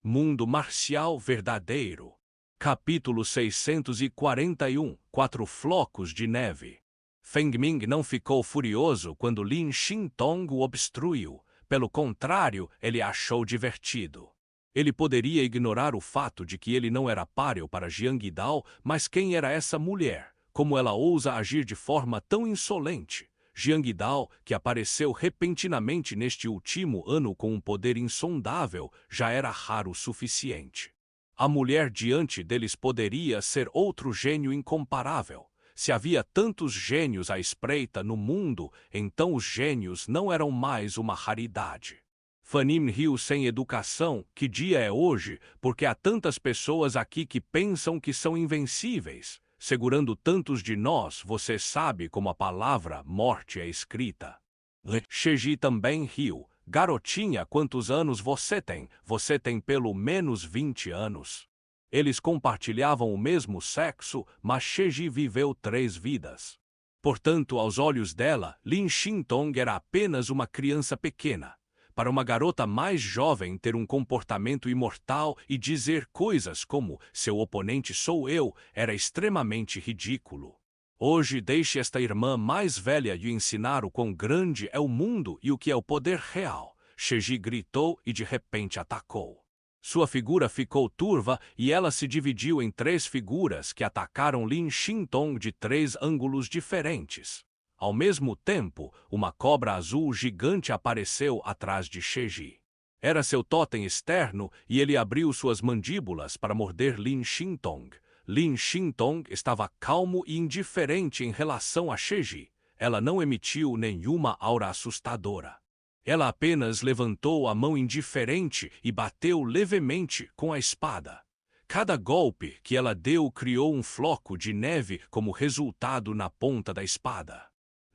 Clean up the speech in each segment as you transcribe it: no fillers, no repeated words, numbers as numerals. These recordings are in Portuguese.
Mundo marcial verdadeiro. Capítulo 641. 4 flocos de neve. Feng Ming não ficou furioso quando Lin Xintong o obstruiu. Pelo contrário, ele achou divertido. Ele poderia ignorar o fato de que ele não era páreo para Jiang Yidao, mas quem era essa mulher? Como ela ousa agir de forma tão insolente? Jiang Yidao, que apareceu repentinamente neste último ano com um poder insondável, já era raro o suficiente. A mulher diante deles poderia ser outro gênio incomparável. Se havia tantos gênios à espreita no mundo, então os gênios não eram mais uma raridade. Fanim riu sem educação. Que dia é hoje? Porque há tantas pessoas aqui que pensam que são invencíveis. Segurando tantos de nós, você sabe como a palavra morte é escrita. Sheji também riu. Garotinha, quantos anos você tem? Você tem pelo menos 20 anos. Eles compartilhavam o mesmo sexo, mas Sheji viveu 3 vidas. Portanto, aos olhos dela, Lin Xintong era apenas uma criança pequena. Para uma garota mais jovem ter um comportamento imortal e dizer coisas como "seu oponente sou eu" era extremamente ridículo. Hoje deixe esta irmã mais velha lhe ensinar o quão grande é o mundo e o que é o poder real. Sheji gritou e de repente atacou. Sua figura ficou turva e ela se dividiu em 3 figuras que atacaram Lin Xintong de 3 ângulos diferentes. Ao mesmo tempo, uma cobra azul gigante apareceu atrás de Sheji. Era seu totem externo e ele abriu suas mandíbulas para morder Lin Xintong. Lin Xintong estava calmo e indiferente em relação a Sheji. Ela não emitiu nenhuma aura assustadora. Ela apenas levantou a mão indiferente e bateu levemente com a espada. Cada golpe que ela deu criou um floco de neve como resultado na ponta da espada.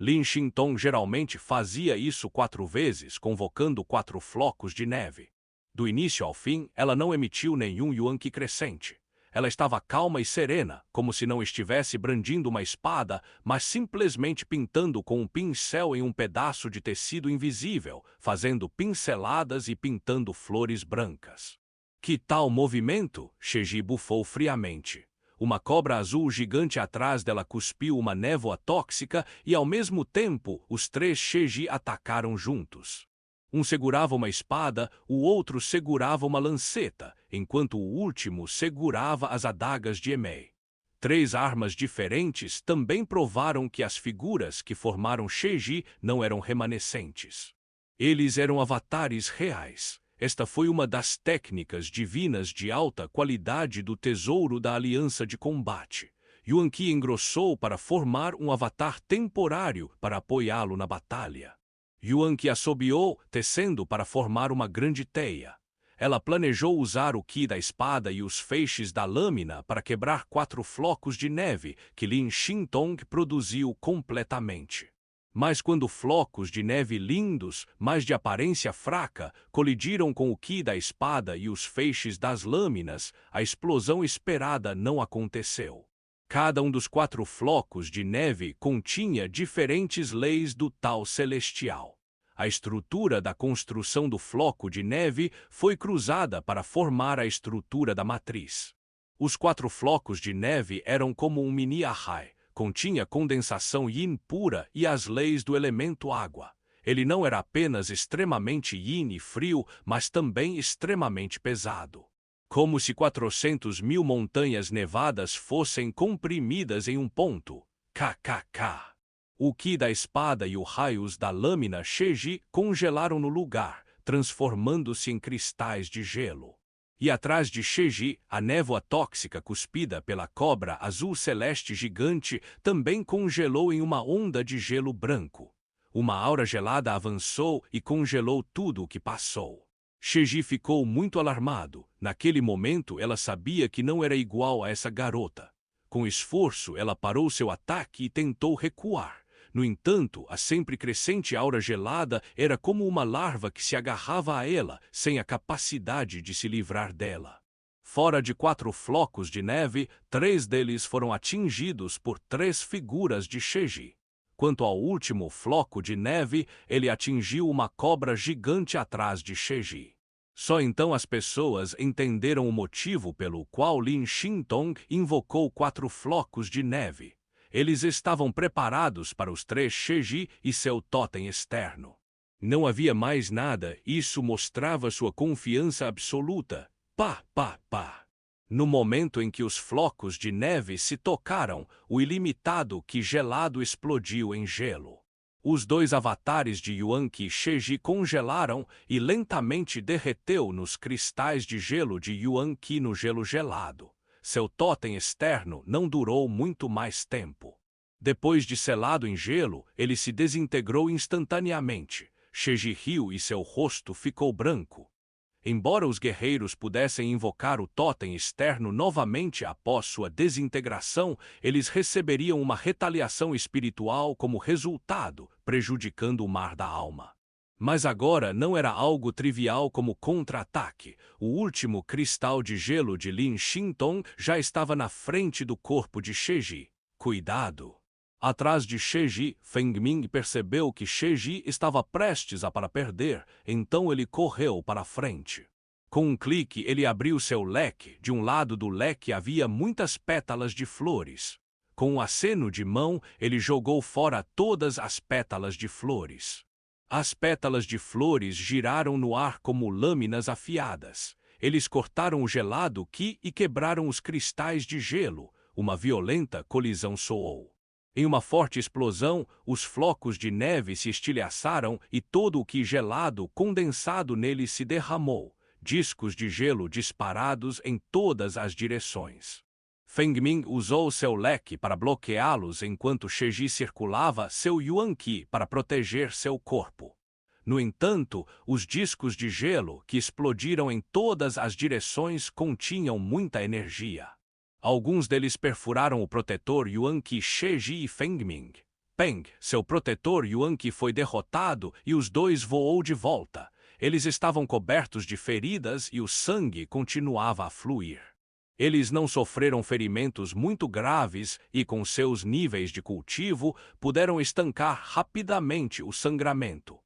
Lin Xintong geralmente fazia isso 4 vezes, convocando 4 flocos de neve. Do início ao fim, ela não emitiu nenhum yuanqi crescente. Ela estava calma e serena, como se não estivesse brandindo uma espada, mas simplesmente pintando com um pincel em um pedaço de tecido invisível, fazendo pinceladas e pintando flores brancas. Que tal movimento? Sheji bufou friamente. Uma cobra azul gigante atrás dela cuspiu uma névoa tóxica e, ao mesmo tempo, os 3 Sheji atacaram juntos. Um segurava uma espada, o outro segurava uma lanceta, enquanto o último segurava as adagas de Emei. 3 armas diferentes também provaram que as figuras que formaram Sheji não eram remanescentes. Eles eram avatares reais. Esta foi uma das técnicas divinas de alta qualidade do tesouro da aliança de combate. Yuanqi engrossou para formar um avatar temporário para apoiá-lo na batalha. Yuanqi assobiou, tecendo para formar uma grande teia. Ela planejou usar o Qi da espada e os feixes da lâmina para quebrar 4 flocos de neve que Lin Xintong produziu completamente. Mas quando flocos de neve lindos, mas de aparência fraca, colidiram com o Qi da espada e os feixes das lâminas, a explosão esperada não aconteceu. Cada um dos 4 flocos de neve continha diferentes leis do Tao celestial. A estrutura da construção do floco de neve foi cruzada para formar a estrutura da matriz. Os 4 flocos de neve eram como um mini arrai. Continha condensação yin pura e as leis do elemento água. Ele não era apenas extremamente yin e frio, mas também extremamente pesado. Como se 400.000 montanhas nevadas fossem comprimidas em um ponto. KKK. O Qi da espada e os raios da lâmina Sheji congelaram no lugar, transformando-se em cristais de gelo. E atrás de Sheji, a névoa tóxica cuspida pela cobra azul celeste gigante também congelou em uma onda de gelo branco. Uma aura gelada avançou e congelou tudo o que passou. Sheji ficou muito alarmado. Naquele momento ela sabia que não era igual a essa garota. Com esforço ela parou seu ataque e tentou recuar. No entanto, a sempre crescente aura gelada era como uma larva que se agarrava a ela, sem a capacidade de se livrar dela. Fora de 4 flocos de neve, 3 deles foram atingidos por 3 figuras de Sheji. Quanto ao último floco de neve, ele atingiu uma cobra gigante atrás de Sheji. Só então as pessoas entenderam o motivo pelo qual Lin Xintong invocou 4 flocos de neve. Eles estavam preparados para os 3 Sheji e seu totem externo. Não havia mais nada, isso mostrava sua confiança absoluta. Pá, pá, pá. No momento em que os flocos de neve se tocaram, o ilimitado Qi gelado explodiu em gelo. Os 2 avatares de Yuan Qi Sheji congelaram e lentamente derreteu nos cristais de gelo de Yuan Qi no gelo gelado. Seu totem externo não durou muito mais tempo. Depois de selado em gelo, ele se desintegrou instantaneamente. Sheji riu e seu rosto ficou branco. Embora os guerreiros pudessem invocar o totem externo novamente após sua desintegração, eles receberiam uma retaliação espiritual como resultado, prejudicando o mar da alma. Mas agora não era algo trivial como contra-ataque. O último cristal de gelo de Lin Xintong já estava na frente do corpo de Sheji. Cuidado! Atrás de Sheji, Feng Ming percebeu que Sheji estava prestes a perder, então ele correu para a frente. Com um clique, ele abriu seu leque. De um lado do leque havia muitas pétalas de flores. Com um aceno de mão, ele jogou fora todas as pétalas de flores. As pétalas de flores giraram no ar como lâminas afiadas. Eles cortaram o gelado Qi e quebraram os cristais de gelo. Uma violenta colisão soou. Em uma forte explosão, os flocos de neve se estilhaçaram e todo o Qi gelado condensado neles se derramou, discos de gelo disparados em todas as direções. Feng Ming usou seu leque para bloqueá-los enquanto Sheji circulava seu Yuan Qi para proteger seu corpo. No entanto, os discos de gelo que explodiram em todas as direções continham muita energia. Alguns deles perfuraram o protetor Yuan Qi Sheji e Feng Ming. Peng, seu protetor Yuan Qi foi derrotado e os 2 voou de volta. Eles estavam cobertos de feridas e o sangue continuava a fluir. Eles não sofreram ferimentos muito graves e, com seus níveis de cultivo, puderam estancar rapidamente o sangramento.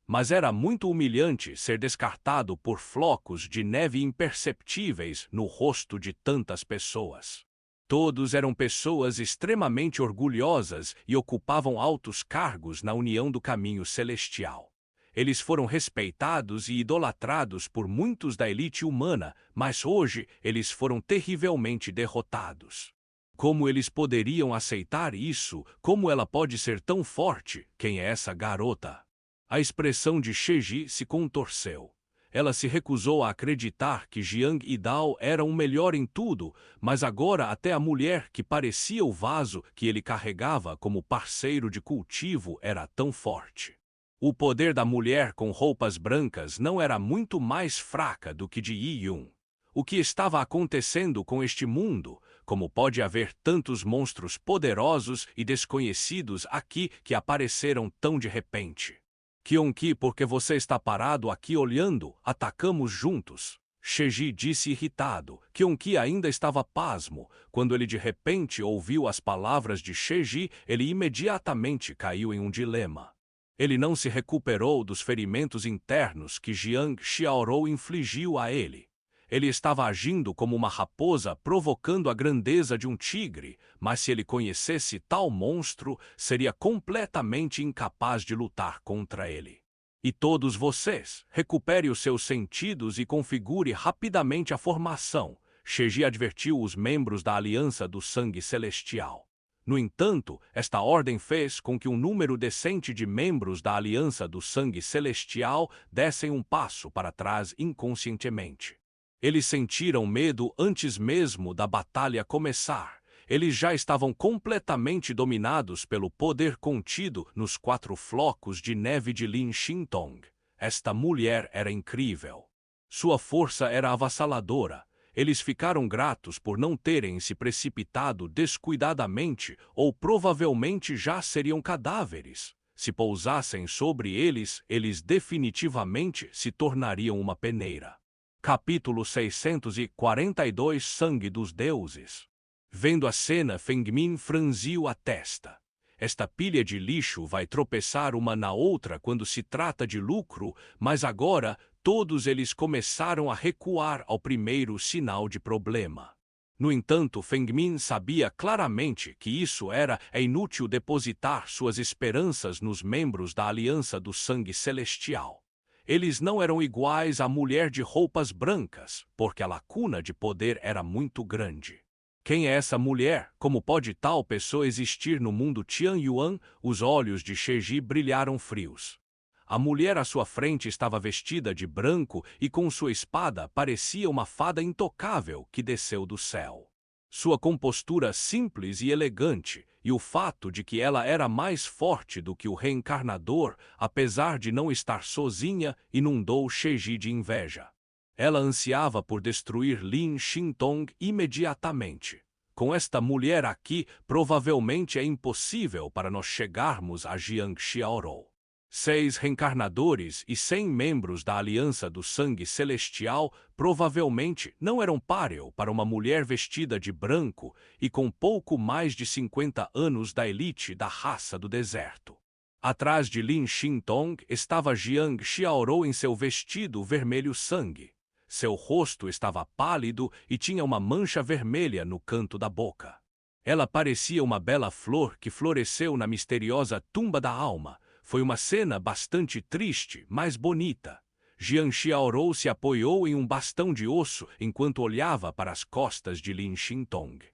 Mas era muito humilhante ser descartado por flocos de neve imperceptíveis no rosto de tantas pessoas. Todos eram pessoas extremamente orgulhosas e ocupavam altos cargos na união do caminho celestial. Eles foram respeitados e idolatrados por muitos da elite humana, mas hoje eles foram terrivelmente derrotados. Como eles poderiam aceitar isso? Como ela pode ser tão forte? Quem é essa garota? A expressão de Sheji se contorceu. Ela se recusou a acreditar que Jiang e Dao eram o melhor em tudo, mas agora até a mulher que parecia o vaso que ele carregava como parceiro de cultivo era tão forte. O poder da mulher com roupas brancas não era muito mais fraca do que de Yi Yun. O que estava acontecendo com este mundo? Como pode haver tantos monstros poderosos e desconhecidos aqui que apareceram tão de repente? Qi, por que você está parado aqui olhando? Atacamos juntos. Sheji disse irritado. Qi ainda estava pasmo. Quando ele de repente ouviu as palavras de Sheji, ele imediatamente caiu em um dilema. Ele não se recuperou dos ferimentos internos que Jiang Xiaorou infligiu a ele. Ele estava agindo como uma raposa provocando a grandeza de um tigre, mas se ele conhecesse tal monstro, seria completamente incapaz de lutar contra ele. E todos vocês, recupere os seus sentidos e configure rapidamente a formação, Sheji advertiu os membros da Aliança do Sangue Celestial. No entanto, esta ordem fez com que um número decente de membros da Aliança do Sangue Celestial dessem um passo para trás inconscientemente. Eles sentiram medo antes mesmo da batalha começar. Eles já estavam completamente dominados pelo poder contido nos 4 flocos de neve de Lin Xintong. Esta mulher era incrível. Sua força era avassaladora. Eles ficaram gratos por não terem se precipitado descuidadamente ou provavelmente já seriam cadáveres. Se pousassem sobre eles, eles definitivamente se tornariam uma peneira. Capítulo 642 Sangue dos Deuses. Vendo a cena, Feng Ming franziu a testa. Esta pilha de lixo vai tropeçar uma na outra quando se trata de lucro, mas agora todos eles começaram a recuar ao primeiro sinal de problema. No entanto, Feng Min sabia claramente que isso é inútil depositar suas esperanças nos membros da Aliança do Sangue Celestial. Eles não eram iguais à mulher de roupas brancas, porque a lacuna de poder era muito grande. Quem é essa mulher? Como pode tal pessoa existir no mundo Tianyuan? Os olhos de Sheji brilharam frios. A mulher à sua frente estava vestida de branco e com sua espada parecia uma fada intocável que desceu do céu. Sua compostura simples e elegante, e o fato de que ela era mais forte do que o reencarnador, apesar de não estar sozinha, inundou Sheji de inveja. Ela ansiava por destruir Lin Xintong imediatamente. Com esta mulher aqui, provavelmente é impossível para nós chegarmos a Jiang Xiaorou. 6 reencarnadores e 100 membros da Aliança do Sangue Celestial provavelmente não eram páreo para uma mulher vestida de branco e com pouco mais de 50 anos da elite da raça do deserto. Atrás de Lin Xintong estava Jiang Xiaorou em seu vestido vermelho sangue. Seu rosto estava pálido e tinha uma mancha vermelha no canto da boca. Ela parecia uma bela flor que floresceu na misteriosa tumba da alma. Foi uma cena bastante triste, mas bonita. Jiang Xiaorou se apoiou em um bastão de osso enquanto olhava para as costas de Lin Xintong.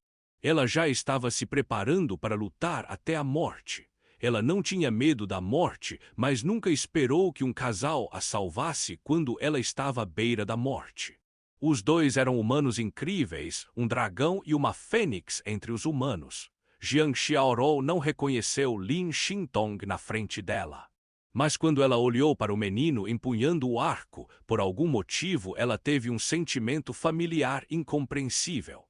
Ela já estava se preparando para lutar até a morte. Ela não tinha medo da morte, mas nunca esperou que um casal a salvasse quando ela estava à beira da morte. Os dois eram humanos incríveis, um dragão e uma fênix entre os humanos. Jiang Xiaorou não reconheceu Lin Xintong na frente dela. Mas quando ela olhou para o menino empunhando o arco, por algum motivo ela teve um sentimento familiar incompreensível.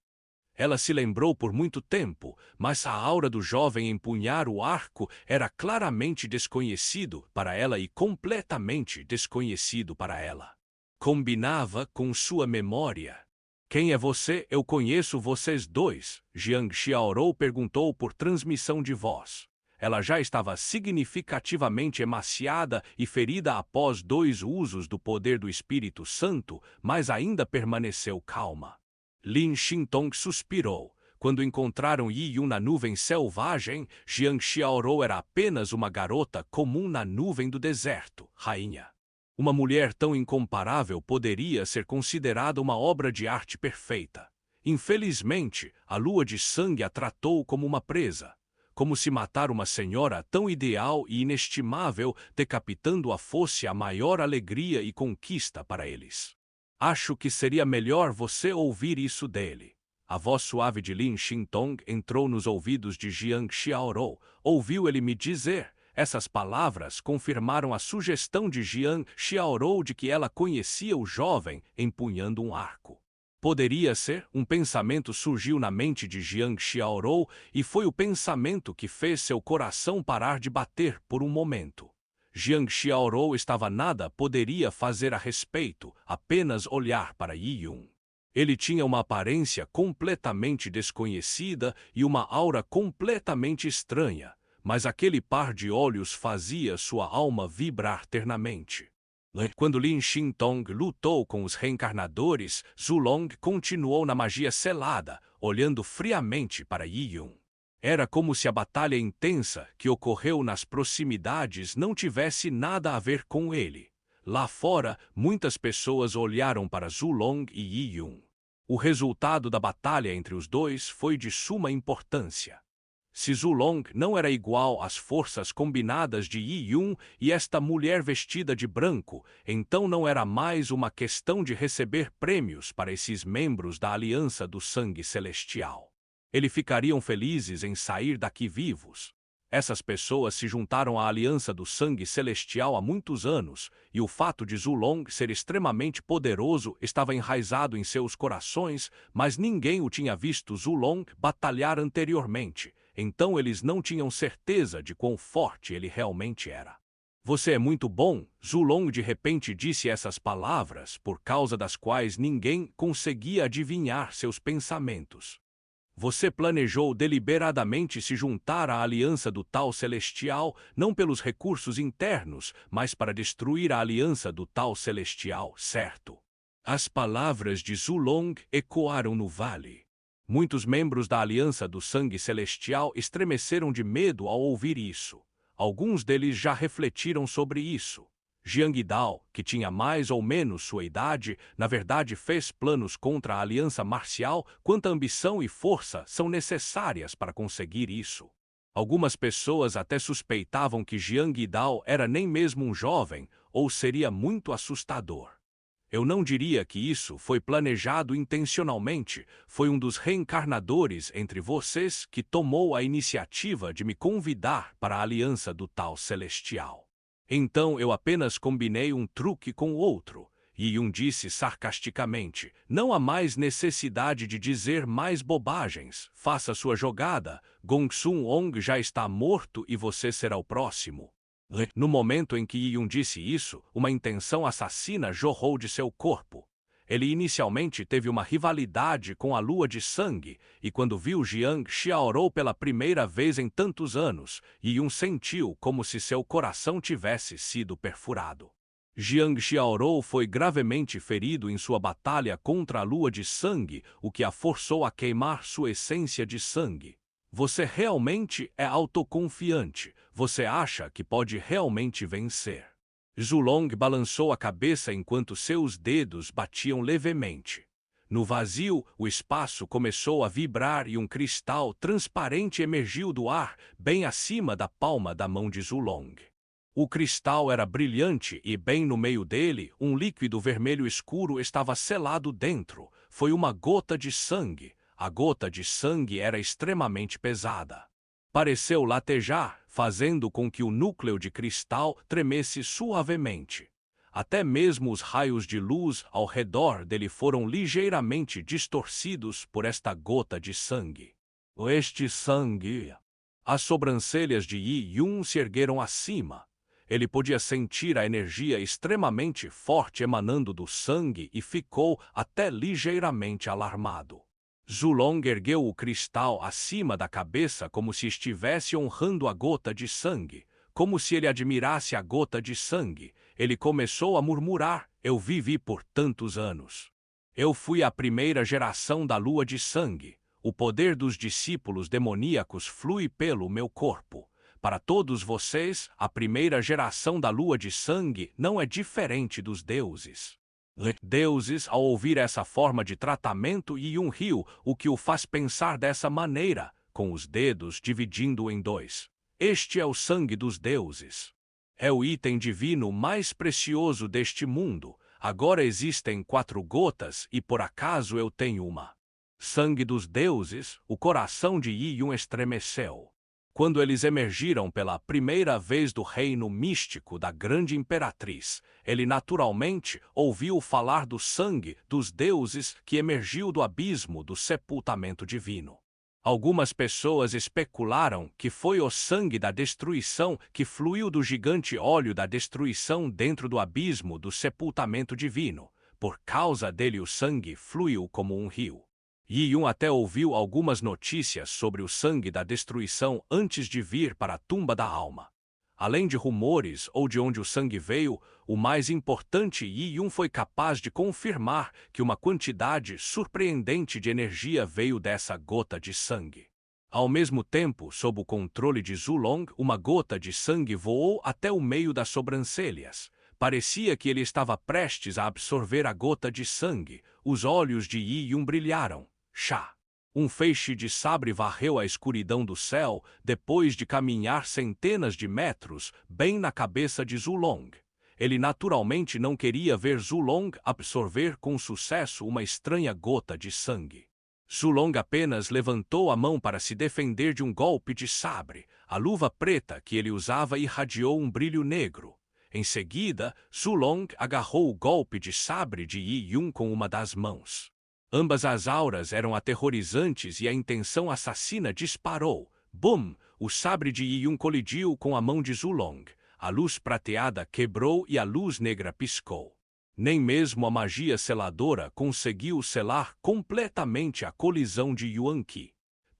Ela se lembrou por muito tempo, mas a aura do jovem empunhar o arco era claramente desconhecido para ela e completamente desconhecido para ela. Combinava com sua memória. Quem é você? Eu conheço vocês dois, Jiang Xiaorou perguntou por transmissão de voz. Ela já estava significativamente emaciada e ferida após 2 usos do poder do Espírito Santo, mas ainda permaneceu calma. Lin Xintong suspirou. Quando encontraram Yi Yun na nuvem selvagem, Jiang Xiaorou era apenas uma garota comum na nuvem do deserto, rainha. Uma mulher tão incomparável poderia ser considerada uma obra de arte perfeita. Infelizmente, a lua de sangue a tratou como uma presa. Como se matar uma senhora tão ideal e inestimável, decapitando-a fosse a maior alegria e conquista para eles. Acho que seria melhor você ouvir isso dele. A voz suave de Lin Xintong entrou nos ouvidos de Jiang Xiaorou. Ouviu ele me dizer. Essas palavras confirmaram a sugestão de Jiang Xiaorou de que ela conhecia o jovem empunhando um arco. Poderia ser? Um pensamento surgiu na mente de Jiang Xiaorou e foi o pensamento que fez seu coração parar de bater por um momento. Jiang Xiaorou estava nada poderia fazer a respeito, apenas olhar para Yi Yun. Ele tinha uma aparência completamente desconhecida e uma aura completamente estranha, mas aquele par de olhos fazia sua alma vibrar ternamente. Quando Lin Xintong lutou com os reencarnadores, Zulong continuou na magia selada, olhando friamente para Yi Yun. Era como se a batalha intensa que ocorreu nas proximidades não tivesse nada a ver com ele. Lá fora, muitas pessoas olharam para Zulong e Yi Yun. O resultado da batalha entre os dois foi de suma importância. Se Zulong não era igual às forças combinadas de Yi Yun e esta mulher vestida de branco, então não era mais uma questão de receber prêmios para esses membros da Aliança do Sangue Celestial. Eles ficariam felizes em sair daqui vivos. Essas pessoas se juntaram à Aliança do Sangue Celestial há muitos anos, e o fato de Zulong ser extremamente poderoso estava enraizado em seus corações, mas ninguém o tinha visto Zulong batalhar anteriormente. Então eles não tinham certeza de quão forte ele realmente era. Você é muito bom, Zulong de repente disse essas palavras por causa das quais ninguém conseguia adivinhar seus pensamentos. Você planejou deliberadamente se juntar à aliança do Tal Celestial, não pelos recursos internos, mas para destruir a aliança do Tal Celestial, certo? As palavras de Zulong ecoaram no vale. Muitos membros da Aliança do Sangue Celestial estremeceram de medo ao ouvir isso. Alguns deles já refletiram sobre isso. Jiang Dao, que tinha mais ou menos sua idade, na verdade fez planos contra a aliança marcial. Quanta ambição e força são necessárias para conseguir isso? Algumas pessoas até suspeitavam que Jiang Dao era nem mesmo um jovem, ou seria muito assustador. Eu não diria que isso foi planejado intencionalmente, foi um dos reencarnadores entre vocês que tomou a iniciativa de me convidar para a aliança do Tal Celestial. Então eu apenas combinei um truque com o outro. Yi Yun disse sarcasticamente, não há mais necessidade de dizer mais bobagens, faça sua jogada, Gong Sun Ong já está morto e você será o próximo. No momento em que Yi Yun disse isso, uma intenção assassina jorrou de seu corpo. Ele inicialmente teve uma rivalidade com a lua de sangue, e quando viu Jiang Xiaorou pela primeira vez em tantos anos, Yi Yun sentiu como se seu coração tivesse sido perfurado. Jiang Xiaorou foi gravemente ferido em sua batalha contra a lua de sangue, o que a forçou a queimar sua essência de sangue. Você realmente é autoconfiante. Você acha que pode realmente vencer. Zulong balançou a cabeça enquanto seus dedos batiam levemente. No vazio, o espaço começou a vibrar e um cristal transparente emergiu do ar, bem acima da palma da mão de Zulong. O cristal era brilhante e, bem no meio dele, um líquido vermelho escuro estava selado dentro. Foi uma gota de sangue. A gota de sangue era extremamente pesada. Pareceu latejar, fazendo com que o núcleo de cristal tremesse suavemente. Até mesmo os raios de luz ao redor dele foram ligeiramente distorcidos por esta gota de sangue. Este sangue! As sobrancelhas de Yi Yun se ergueram acima. Ele podia sentir a energia extremamente forte emanando do sangue e ficou até ligeiramente alarmado. Zulong ergueu o cristal acima da cabeça como se estivesse honrando a gota de sangue. Como se ele admirasse a gota de sangue, ele começou a murmurar, eu vivi por tantos anos. Eu fui a primeira geração da lua de sangue. O poder dos discípulos demoníacos flui pelo meu corpo. Para todos vocês, a primeira geração da lua de sangue não é diferente dos deuses. Deuses, ao ouvir essa forma de tratamento, Yi Yun riu, o que o faz pensar dessa maneira, com os dedos dividindo em dois. Este é o sangue dos deuses. É o item divino mais precioso deste mundo. Agora existem 4 gotas e por acaso eu tenho uma. Sangue dos deuses, o coração de Yi Yun estremeceu. Quando eles emergiram pela primeira vez do reino místico da grande imperatriz, ele naturalmente ouviu falar do sangue dos deuses que emergiu do abismo do sepultamento divino. Algumas pessoas especularam que foi o sangue da destruição que fluiu do gigante óleo da destruição dentro do abismo do sepultamento divino. Por causa dele o sangue fluiu como um rio. Yi Yun até ouviu algumas notícias sobre o sangue da destruição antes de vir para a tumba da alma. Além de rumores ou de onde o sangue veio, o mais importante, Yi Yun foi capaz de confirmar que uma quantidade surpreendente de energia veio dessa gota de sangue. Ao mesmo tempo, sob o controle de Zulong, uma gota de sangue voou até o meio das sobrancelhas. Parecia que ele estava prestes a absorver a gota de sangue. Os olhos de Yi Yun brilharam. Chá! Um feixe de sabre varreu a escuridão do céu, depois de caminhar centenas de metros, bem na cabeça de Zulong. Ele naturalmente não queria ver Zulong absorver com sucesso uma estranha gota de sangue. Zulong apenas levantou a mão para se defender de um golpe de sabre. A luva preta que ele usava irradiou um brilho negro. Em seguida, Zulong agarrou o golpe de sabre de Yi Yun com uma das mãos. Ambas as auras eram aterrorizantes e a intenção assassina disparou. Bum! O sabre de Yi Yun colidiu com a mão de Zulong. A luz prateada quebrou e a luz negra piscou. Nem mesmo a magia seladora conseguiu selar completamente a colisão de Yuan Qi.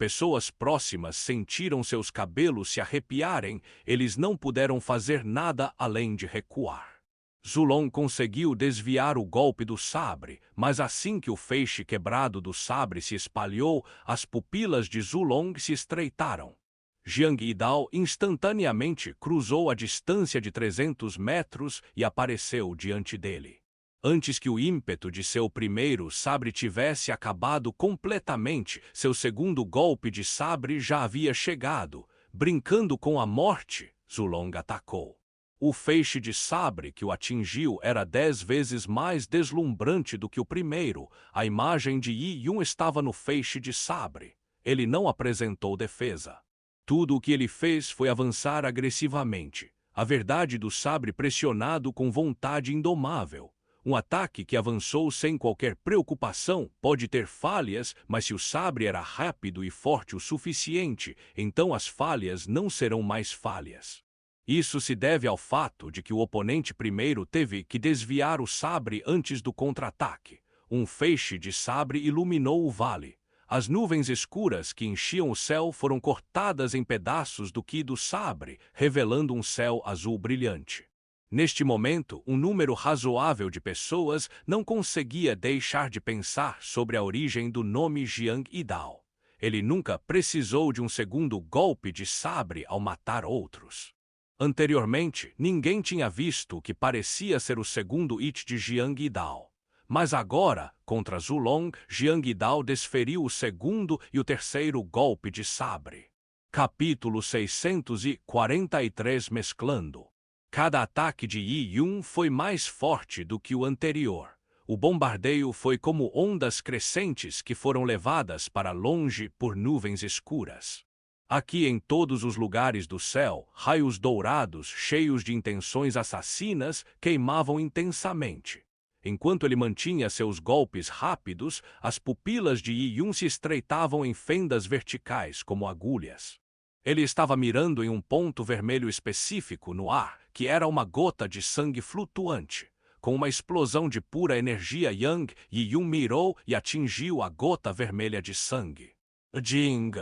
pessoas próximas sentiram seus cabelos se arrepiarem, eles não puderam fazer nada além de recuar. Zulong conseguiu desviar o golpe do sabre, mas assim que o feixe quebrado do sabre se espalhou, as pupilas de Zulong se estreitaram. Jiang Yidao instantaneamente cruzou a distância de 300 metros e apareceu diante dele. Antes que o ímpeto de seu primeiro sabre tivesse acabado completamente, seu segundo golpe de sabre já havia chegado. Brincando com a morte, Zulong atacou. O feixe de sabre que o atingiu era 10 vezes mais deslumbrante do que o primeiro. A imagem de Yi Yun estava no feixe de sabre. Ele não apresentou defesa. Tudo o que ele fez foi avançar agressivamente. A verdade do sabre pressionado com vontade indomável. Um ataque que avançou sem qualquer preocupação pode ter falhas, mas se o sabre era rápido e forte o suficiente, então as falhas não serão mais falhas. Isso se deve ao fato de que o oponente primeiro teve que desviar o sabre antes do contra-ataque. Um feixe de sabre iluminou o vale. As nuvens escuras que enchiam o céu foram cortadas em pedaços do ki do sabre, revelando um céu azul brilhante. Neste momento, um número razoável de pessoas não conseguia deixar de pensar sobre a origem do nome Jiang Yidao. Ele nunca precisou de um segundo golpe de sabre ao matar outros. Anteriormente, ninguém tinha visto o que parecia ser o segundo hit de Jiang Yidao. Mas agora, contra Zulong, Jiang Yidao desferiu o segundo e o terceiro golpe de sabre. Capítulo 643 Mesclando. Cada ataque de Yi Yun foi mais forte do que o anterior. O bombardeio foi como ondas crescentes que foram levadas para longe por nuvens escuras. Aqui em todos os lugares do céu, raios dourados, cheios de intenções assassinas, queimavam intensamente. Enquanto ele mantinha seus golpes rápidos, as pupilas de Yi Yun se estreitavam em fendas verticais como agulhas. Ele estava mirando em um ponto vermelho específico no ar, que era uma gota de sangue flutuante. Com uma explosão de pura energia Yang, Yi Yun mirou e atingiu a gota vermelha de sangue. Jing!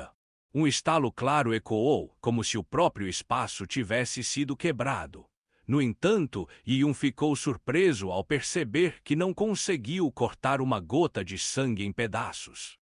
Um estalo claro ecoou, como se o próprio espaço tivesse sido quebrado. No entanto, Yi Yun ficou surpreso ao perceber que não conseguiu cortar uma gota de sangue em pedaços.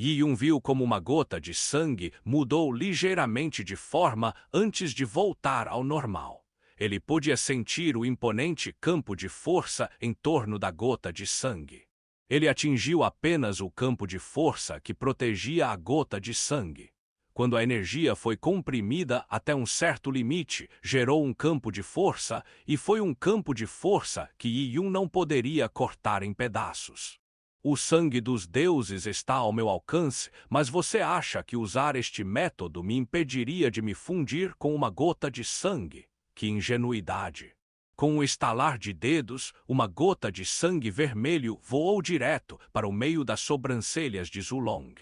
Yi Yun viu como uma gota de sangue mudou ligeiramente de forma antes de voltar ao normal. Ele podia sentir o imponente campo de força em torno da gota de sangue. Ele atingiu apenas o campo de força que protegia a gota de sangue. Quando a energia foi comprimida até um certo limite, gerou um campo de força, e foi um campo de força que Yi Yun não poderia cortar em pedaços. O sangue dos deuses está ao meu alcance, mas você acha que usar este método me impediria de me fundir com uma gota de sangue? Que ingenuidade! Com um estalar de dedos, uma gota de sangue vermelho voou direto para o meio das sobrancelhas de Zulong.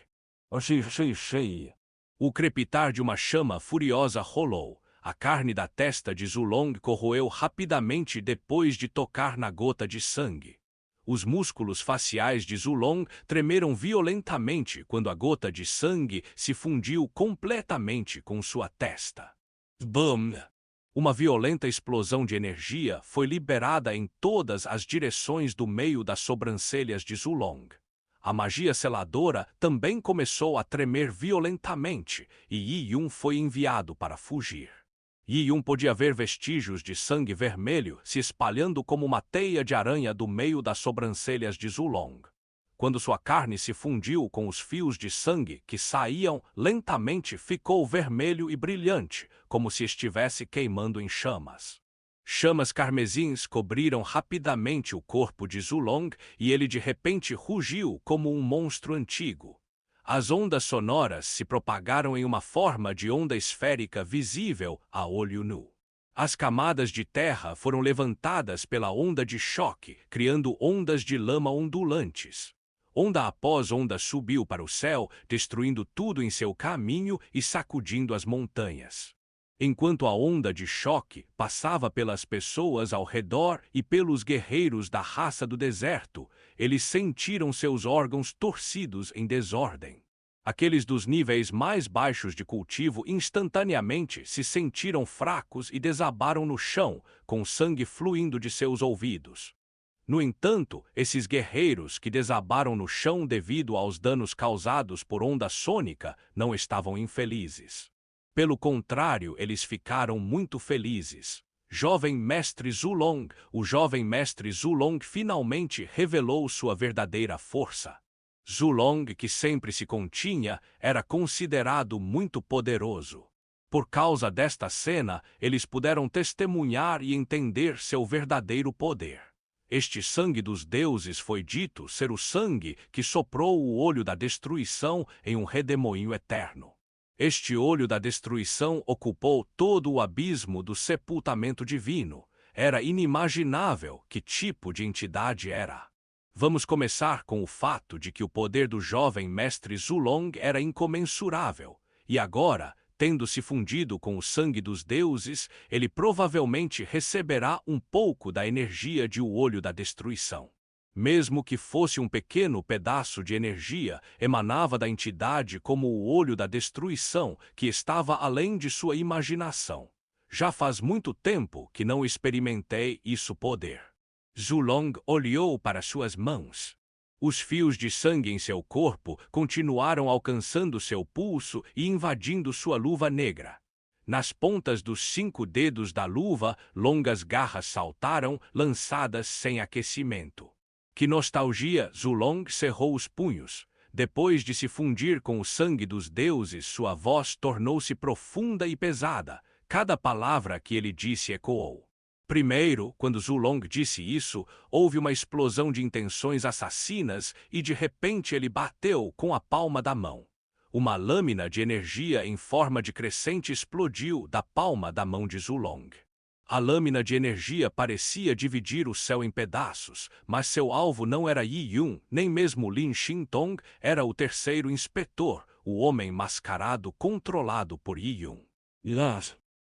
O crepitar de uma chama furiosa rolou. A carne da testa de Zulong corroeu rapidamente depois de tocar na gota de sangue. Os músculos faciais de Zulong tremeram violentamente quando a gota de sangue se fundiu completamente com sua testa. Bum! Uma violenta explosão de energia foi liberada em todas as direções do meio das sobrancelhas de Zulong. A magia seladora também começou a tremer violentamente, e Yi Yun foi enviado para fugir. Yi Yun podia ver vestígios de sangue vermelho se espalhando como uma teia de aranha do meio das sobrancelhas de Zulong. Quando sua carne se fundiu com os fios de sangue que saíam lentamente, ficou vermelho e brilhante, como se estivesse queimando em chamas. Chamas carmesins cobriram rapidamente o corpo de Zulong e ele de repente rugiu como um monstro antigo. As ondas sonoras se propagaram em uma forma de onda esférica visível a olho nu. As camadas de terra foram levantadas pela onda de choque, criando ondas de lama ondulantes. Onda após onda subiu para o céu, destruindo tudo em seu caminho e sacudindo as montanhas. Enquanto a onda de choque passava pelas pessoas ao redor e pelos guerreiros da raça do deserto, eles sentiram seus órgãos torcidos em desordem. Aqueles dos níveis mais baixos de cultivo instantaneamente se sentiram fracos e desabaram no chão, com sangue fluindo de seus ouvidos. No entanto, esses guerreiros que desabaram no chão devido aos danos causados por onda sônica não estavam infelizes. Pelo contrário, eles ficaram muito felizes. Jovem Mestre Zulong, o jovem Mestre Zulong finalmente revelou sua verdadeira força. Zulong, que sempre se continha, era considerado muito poderoso. Por causa desta cena, eles puderam testemunhar e entender seu verdadeiro poder. Este sangue dos deuses foi dito ser o sangue que soprou o olho da destruição em um redemoinho eterno. Este olho da destruição ocupou todo o abismo do sepultamento divino. Era inimaginável que tipo de entidade era. Vamos começar com o fato de que o poder do jovem mestre Zulong era incomensurável, e agora, tendo se fundido com o sangue dos deuses, ele provavelmente receberá um pouco da energia de o olho da destruição. Mesmo que fosse um pequeno pedaço de energia, emanava da entidade como o olho da destruição, que estava além de sua imaginação. Já faz muito tempo que não experimentei isso poder. Zulong olhou para suas mãos. Os fios de sangue em seu corpo continuaram alcançando seu pulso e invadindo sua luva negra. Nas pontas dos 5 dedos da luva, longas garras saltaram, lançadas sem aquecimento. Que nostalgia! Zulong cerrou os punhos. Depois de se fundir com o sangue dos deuses, sua voz tornou-se profunda e pesada. Cada palavra que ele disse ecoou. Primeiro, quando Zulong disse isso, houve uma explosão de intenções assassinas e de repente ele bateu com a palma da mão. Uma lâmina de energia em forma de crescente explodiu da palma da mão de Zulong. A lâmina de energia parecia dividir o céu em pedaços, mas seu alvo não era Yi Yun, nem mesmo Lin Xintong, era o terceiro inspetor, o homem mascarado controlado por Yi Yun.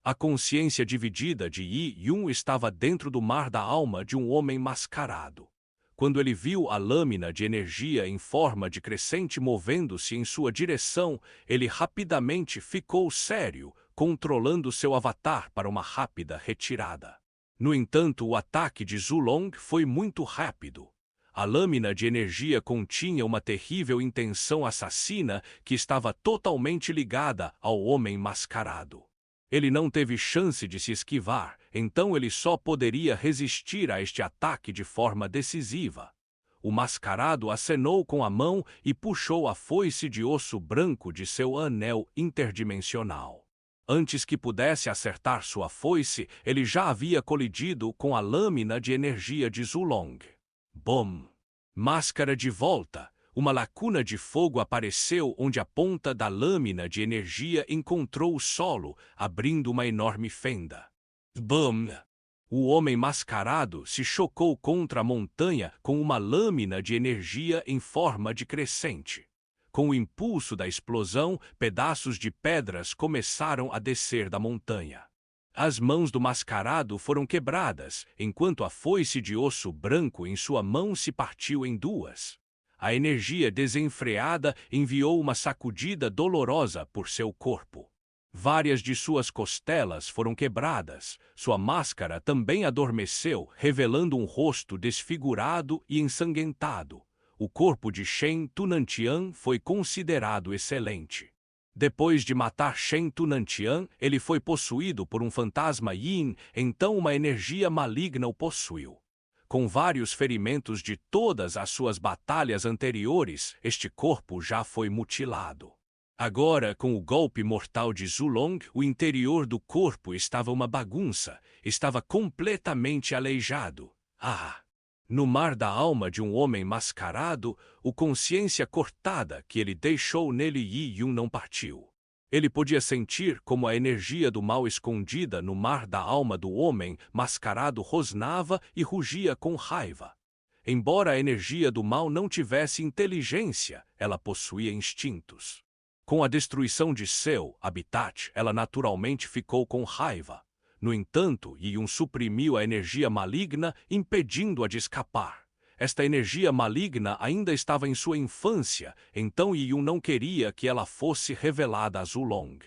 A consciência dividida de Yi Yun estava dentro do mar da alma de um homem mascarado. Quando ele viu a lâmina de energia em forma de crescente movendo-se em sua direção, ele rapidamente ficou sério, controlando seu avatar para uma rápida retirada. No entanto, o ataque de Zulong foi muito rápido. A lâmina de energia continha uma terrível intenção assassina que estava totalmente ligada ao homem mascarado. Ele não teve chance de se esquivar, então ele só poderia resistir a este ataque de forma decisiva. O mascarado acenou com a mão e puxou a foice de osso branco de seu anel interdimensional. Antes que pudesse acertar sua foice, ele já havia colidido com a lâmina de energia de Zulong. Bom! Máscara de volta! Uma lacuna de fogo apareceu onde a ponta da lâmina de energia encontrou o solo, abrindo uma enorme fenda. Bum! O homem mascarado se chocou contra a montanha com uma lâmina de energia em forma de crescente. Com o impulso da explosão, pedaços de pedras começaram a descer da montanha. As mãos do mascarado foram quebradas, enquanto a foice de osso branco em sua mão se partiu em duas. A energia desenfreada enviou uma sacudida dolorosa por seu corpo. Várias de suas costelas foram quebradas, sua máscara também adormeceu, revelando um rosto desfigurado e ensanguentado. O corpo de Shen Tunantian foi considerado excelente. Depois de matar Shen Tunantian, ele foi possuído por um fantasma Yin, então uma energia maligna o possuiu. Com vários ferimentos de todas as suas batalhas anteriores, este corpo já foi mutilado. Agora, com o golpe mortal de Zulong, o interior do corpo estava uma bagunça, estava completamente aleijado. No mar da alma de um homem mascarado, o consciência cortada que ele deixou nele Yi Yun não partiu. Ele podia sentir como a energia do mal escondida no mar da alma do homem mascarado rosnava e rugia com raiva. Embora a energia do mal não tivesse inteligência, ela possuía instintos. Com a destruição de seu habitat, ela naturalmente ficou com raiva. No entanto, Yi Yun suprimiu a energia maligna, impedindo-a de escapar. Esta energia maligna ainda estava em sua infância, então Yi Yun não queria que ela fosse revelada a Zulong.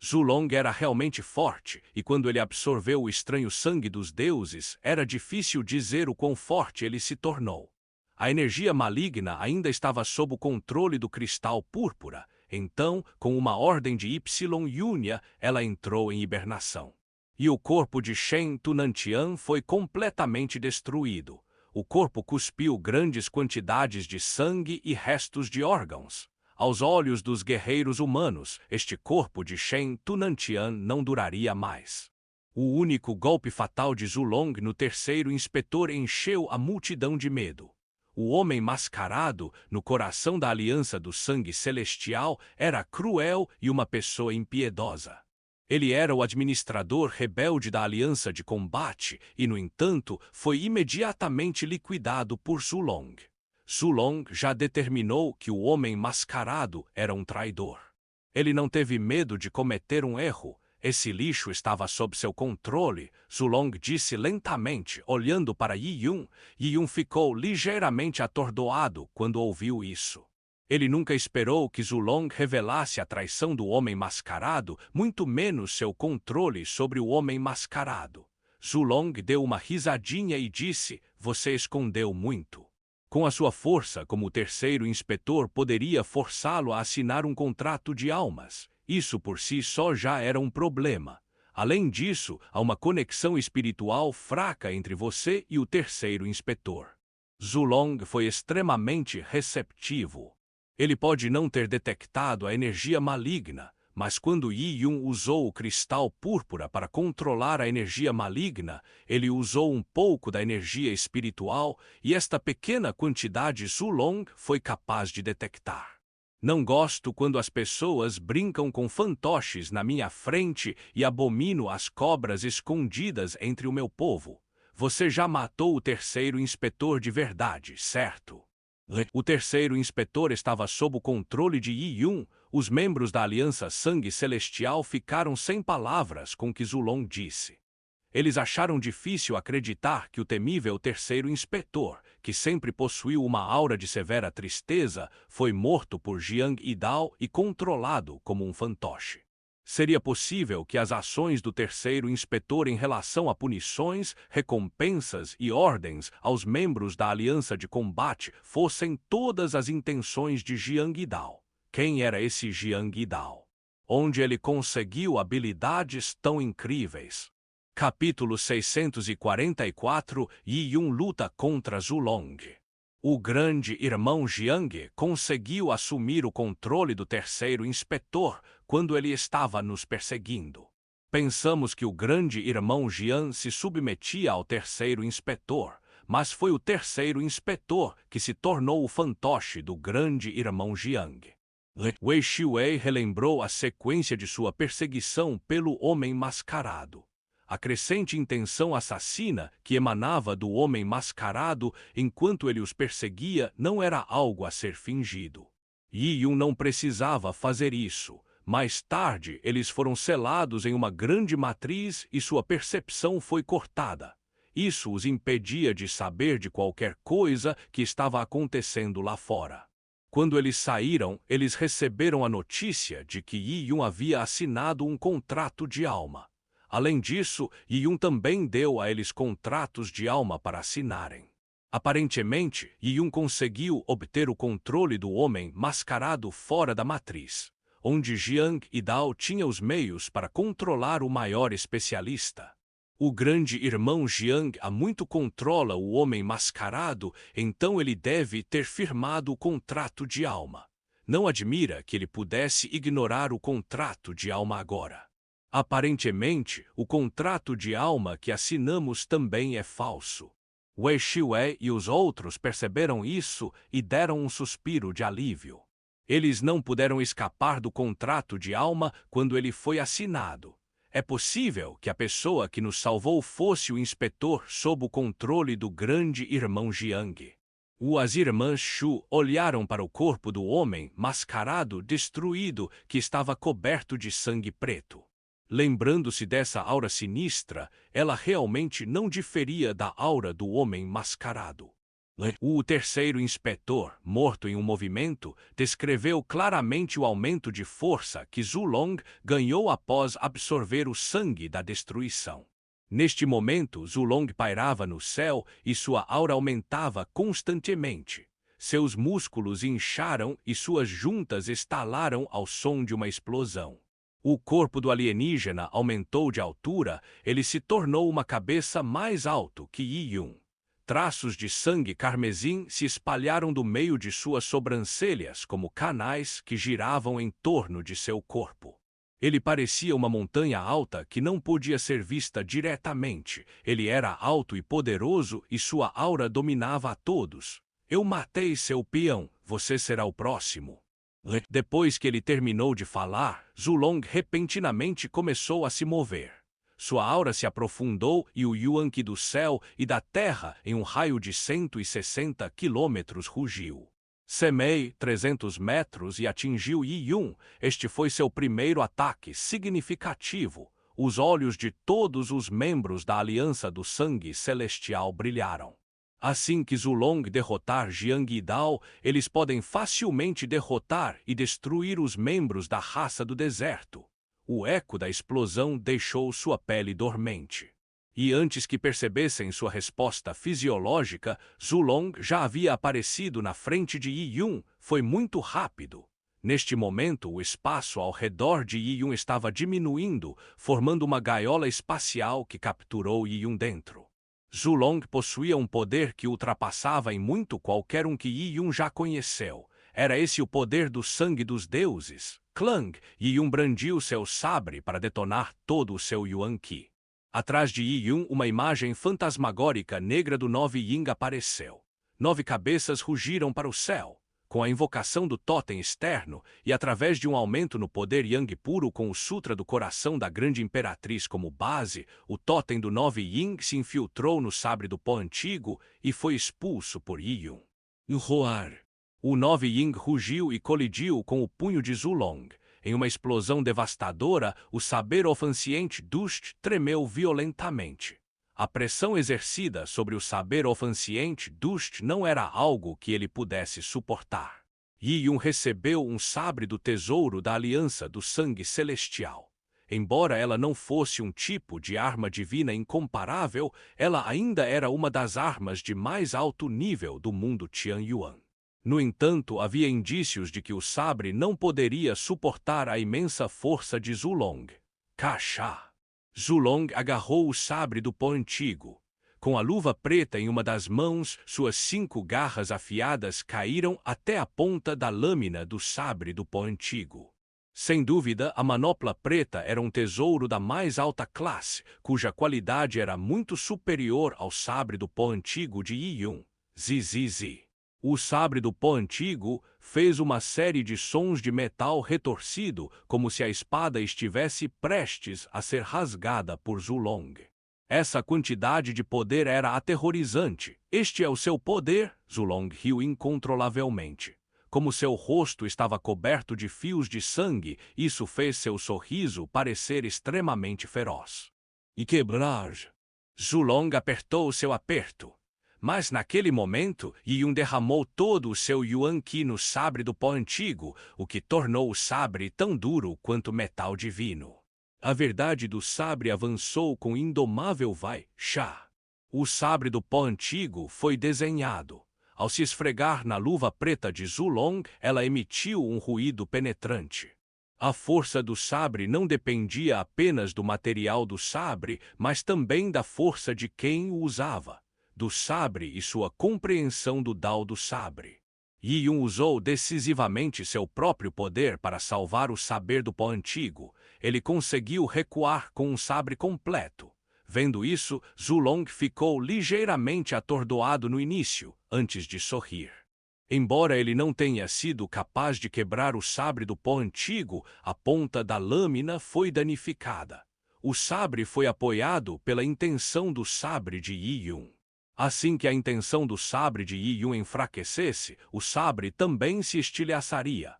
Zulong era realmente forte, e quando ele absorveu o estranho sangue dos deuses, era difícil dizer o quão forte ele se tornou. A energia maligna ainda estava sob o controle do cristal púrpura, então, com uma ordem de Yunya, ela entrou em hibernação. E o corpo de Shen Tunantian foi completamente destruído. O corpo cuspiu grandes quantidades de sangue e restos de órgãos. Aos olhos dos guerreiros humanos, este corpo de Shen Tunantian não duraria mais. O único golpe fatal de Zulong no terceiro inspetor encheu a multidão de medo. O homem mascarado, no coração da aliança do sangue celestial, era cruel e uma pessoa impiedosa. Ele era o administrador rebelde da aliança de combate e, no entanto, foi imediatamente liquidado por Zulong. Zulong já determinou que o homem mascarado era um traidor. Ele não teve medo de cometer um erro. Esse lixo estava sob seu controle, Zulong disse lentamente, olhando para Yi Yun. Yi Yun ficou ligeiramente atordoado quando ouviu isso. Ele nunca esperou que Zulong revelasse a traição do homem mascarado, muito menos seu controle sobre o homem mascarado. Zulong deu uma risadinha e disse: "Você escondeu muito." Com a sua força como terceiro inspetor, poderia forçá-lo a assinar um contrato de almas. Isso por si só já era um problema. Além disso, há uma conexão espiritual fraca entre você e o terceiro inspetor. Zulong foi extremamente receptivo. Ele pode não ter detectado a energia maligna, mas quando Yi Yun usou o cristal púrpura para controlar a energia maligna, ele usou um pouco da energia espiritual e esta pequena quantidade Zulong foi capaz de detectar. Não gosto quando as pessoas brincam com fantoches na minha frente e abomino as cobras escondidas entre o meu povo. Você já matou o terceiro inspetor de verdade, certo? O terceiro inspetor estava sob o controle de Yi Yun. Os membros da Aliança Sangue Celestial ficaram sem palavras com o que Zulong disse. Eles acharam difícil acreditar que o temível terceiro inspetor, que sempre possuiu uma aura de severa tristeza, foi morto por Jiang Yidao e controlado como um fantoche. Seria possível que as ações do terceiro inspetor em relação a punições, recompensas e ordens aos membros da aliança de combate fossem todas as intenções de Jiang Yidao. Quem era esse Jiang Yidao? Onde ele conseguiu habilidades tão incríveis? Capítulo 644 Yi Yun luta contra Zulong. O grande irmão Jiang conseguiu assumir o controle do terceiro inspetor quando ele estava nos perseguindo. Pensamos que o grande irmão Jiang se submetia ao terceiro inspetor, mas foi o terceiro inspetor que se tornou o fantoche do grande irmão Jiang. Wei Shiwei relembrou a sequência de sua perseguição pelo homem mascarado. A crescente intenção assassina que emanava do homem mascarado enquanto ele os perseguia não era algo a ser fingido. Yi Yun não precisava fazer isso. Mais tarde, eles foram selados em uma grande matriz e sua percepção foi cortada. Isso os impedia de saber de qualquer coisa que estava acontecendo lá fora. Quando eles saíram, eles receberam a notícia de que Yi Yun havia assinado um contrato de alma. Além disso, Yi Yun também deu a eles contratos de alma para assinarem. Aparentemente, Yi Yun conseguiu obter o controle do homem mascarado fora da matriz, onde Jiang Yidao tinha os meios para controlar o maior especialista. O grande irmão Jiang há muito controla o homem mascarado, então ele deve ter firmado o contrato de alma. Não admira que ele pudesse ignorar o contrato de alma agora. Aparentemente, o contrato de alma que assinamos também é falso. Wei Shiwei e os outros perceberam isso e deram um suspiro de alívio. Eles não puderam escapar do contrato de alma quando ele foi assinado. É possível que a pessoa que nos salvou fosse o inspetor sob o controle do grande irmão Jiang. As irmãs Shu olharam para o corpo do homem mascarado destruído que estava coberto de sangue preto. Lembrando-se dessa aura sinistra, ela realmente não diferia da aura do homem mascarado. O terceiro inspetor, morto em um movimento, descreveu claramente o aumento de força que Zulong ganhou após absorver o sangue da destruição. Neste momento, Zulong pairava no céu e sua aura aumentava constantemente. Seus músculos incharam e suas juntas estalaram ao som de uma explosão. O corpo do alienígena aumentou de altura, ele se tornou uma cabeça mais alto que Yi-Yun. Traços de sangue carmesim se espalharam do meio de suas sobrancelhas como canais que giravam em torno de seu corpo. Ele parecia uma montanha alta que não podia ser vista diretamente. Ele era alto e poderoso e sua aura dominava a todos. Eu matei seu peão, você será o próximo. Depois que ele terminou de falar, Zulong repentinamente começou a se mover. Sua aura se aprofundou e o Yuan-Ki do céu e da terra em um raio de 160 quilômetros rugiu. Semei 300 metros e atingiu Yi-Yun. Este foi seu primeiro ataque significativo. Os olhos de todos os membros da Aliança do Sangue Celestial brilharam. Assim que Zulong derrotar Jiang e Dao, eles podem facilmente derrotar e destruir os membros da raça do deserto. O eco da explosão deixou sua pele dormente. E antes que percebessem sua resposta fisiológica, Zulong já havia aparecido na frente de Yi-Yun. Foi muito rápido. Neste momento, o espaço ao redor de Yi-Yun estava diminuindo, formando uma gaiola espacial que capturou Yi-Yun dentro. Zulong possuía um poder que ultrapassava em muito qualquer um que Yi-Yun já conheceu. Era esse o poder do sangue dos deuses. Clang! Yi-Yun brandiu seu sabre para detonar todo o seu Yuan-Ki. Atrás de Yi-Yun, uma imagem fantasmagórica negra do 9 Ying apareceu. 9 cabeças rugiram para o céu. Com a invocação do totem externo e através de um aumento no poder Yang puro com o Sutra do Coração da Grande Imperatriz como base, o totem do 9 Ying se infiltrou no sabre do pó antigo e foi expulso por Yi-Yun. Roar! O 9 Ying rugiu e colidiu com o punho de Zulong. Em uma explosão devastadora, o saber ofanciente Dust tremeu violentamente. A pressão exercida sobre o saber ofanciente Dust não era algo que ele pudesse suportar. Yi-Yun recebeu um sabre do tesouro da Aliança do Sangue Celestial. Embora ela não fosse um tipo de arma divina incomparável, ela ainda era uma das armas de mais alto nível do mundo Tianyuan. No entanto, havia indícios de que o sabre não poderia suportar a imensa força de Zulong. Cachá! Zulong agarrou o sabre do pó antigo. Com a luva preta em uma das mãos, suas 5 garras afiadas caíram até a ponta da lâmina do sabre do pó antigo. Sem dúvida, a manopla preta era um tesouro da mais alta classe, cuja qualidade era muito superior ao sabre do pó antigo de Yi-Yun. Zizizi. O sabre do pó antigo fez uma série de sons de metal retorcido, como se a espada estivesse prestes a ser rasgada por Zulong. Essa quantidade de poder era aterrorizante. Este é o seu poder? Zulong riu incontrolavelmente. Como seu rosto estava coberto de fios de sangue, isso fez seu sorriso parecer extremamente feroz. E quebrar! Zulong apertou seu aperto. Mas naquele momento, Yi-Yun derramou todo o seu Yuan-Ki no sabre do pó antigo, o que tornou o sabre tão duro quanto metal divino. A verdade do sabre avançou com indomável vai-chá. O sabre do pó antigo foi desenhado. Ao se esfregar na luva preta de Zulong, ela emitiu um ruído penetrante. A força do sabre não dependia apenas do material do sabre, mas também da força de quem o usava, do sabre e sua compreensão do Dao do sabre. Yi-Yun usou decisivamente seu próprio poder para salvar o saber do pó antigo. Ele conseguiu recuar com um sabre completo. Vendo isso, Zulong ficou ligeiramente atordoado no início, antes de sorrir. Embora ele não tenha sido capaz de quebrar o sabre do pó antigo, a ponta da lâmina foi danificada. O sabre foi apoiado pela intenção do sabre de Yi-Yun. Assim que a intenção do sabre de Yi-Yun enfraquecesse, o sabre também se estilhaçaria.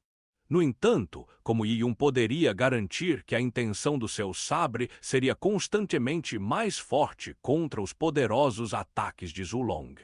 No entanto, como Yi-Yun poderia garantir que a intenção do seu sabre seria constantemente mais forte contra os poderosos ataques de Zulong?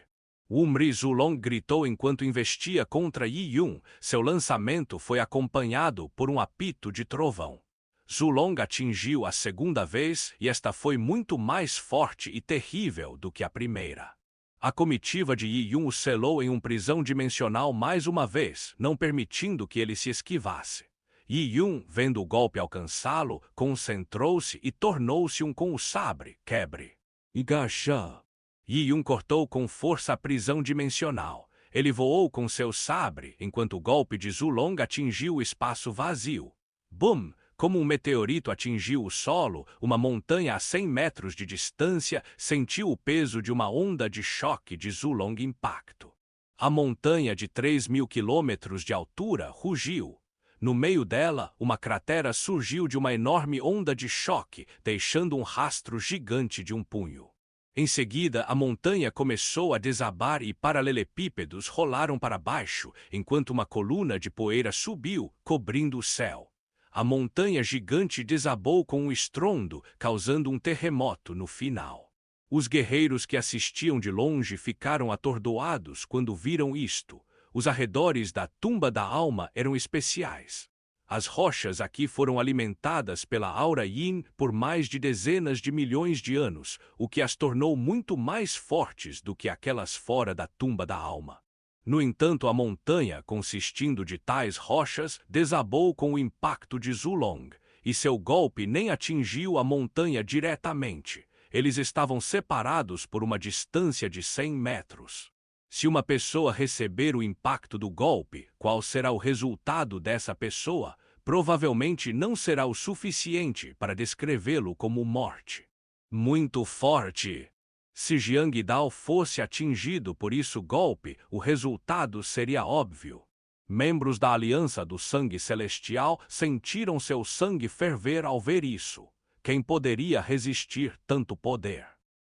Umri Zulong gritou enquanto investia contra Yi Yun. Seu lançamento foi acompanhado por um apito de trovão. Zulong atingiu a segunda vez e esta foi muito mais forte e terrível do que a primeira. A comitiva de Yi Yun o selou em uma prisão dimensional mais uma vez, não permitindo que ele se esquivasse. Yi Yun, vendo o golpe alcançá-lo, concentrou-se e tornou-se um com o sabre, quebre. Igaxá. Yi Yun cortou com força a prisão dimensional. Ele voou com seu sabre enquanto o golpe de Zulong atingiu o espaço vazio. Bum! Como um meteorito atingiu o solo, uma montanha a 100 metros de distância sentiu o peso de uma onda de choque de Zulong impacto. A montanha de 3.000 quilômetros de altura rugiu. No meio dela, uma cratera surgiu de uma enorme onda de choque, deixando um rastro gigante de um punho. Em seguida, a montanha começou a desabar e paralelepípedos rolaram para baixo, enquanto uma coluna de poeira subiu, cobrindo o céu. A montanha gigante desabou com um estrondo, causando um terremoto no final. Os guerreiros que assistiam de longe ficaram atordoados quando viram isto. Os arredores da tumba da alma eram especiais. As rochas aqui foram alimentadas pela aura Yin por mais de dezenas de milhões de anos, o que as tornou muito mais fortes do que aquelas fora da tumba da alma. No entanto, a montanha, consistindo de tais rochas, desabou com o impacto de Zulong, e seu golpe nem atingiu a montanha diretamente. Eles estavam separados por uma distância de 100 metros. Se uma pessoa receber o impacto do golpe, qual será o resultado dessa pessoa? Provavelmente não será o suficiente para descrevê-lo como morte. Muito forte. Se Jiang Dao fosse atingido por isso golpe, o resultado seria óbvio. Membros da Aliança do Sangue Celestial sentiram seu sangue ferver ao ver isso. Quem poderia resistir tanto poder?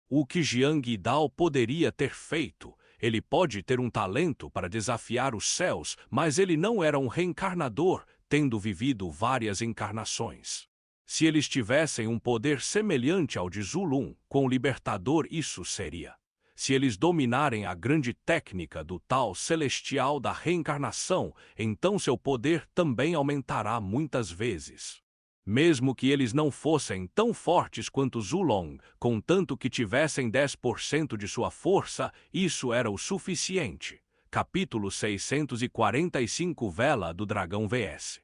O que Jiang Dao poderia ter feito? Ele pode ter um talento para desafiar os céus, mas ele não era um reencarnador, tendo vivido várias encarnações. Se eles tivessem um poder semelhante ao de Zulun, com o Libertador isso seria. Se eles dominarem a grande técnica do tal celestial da reencarnação, então seu poder também aumentará muitas vezes. Mesmo que eles não fossem tão fortes quanto Zulong, contanto que tivessem 10% de sua força, isso era o suficiente. Capítulo 645 Vela do Dragão vs.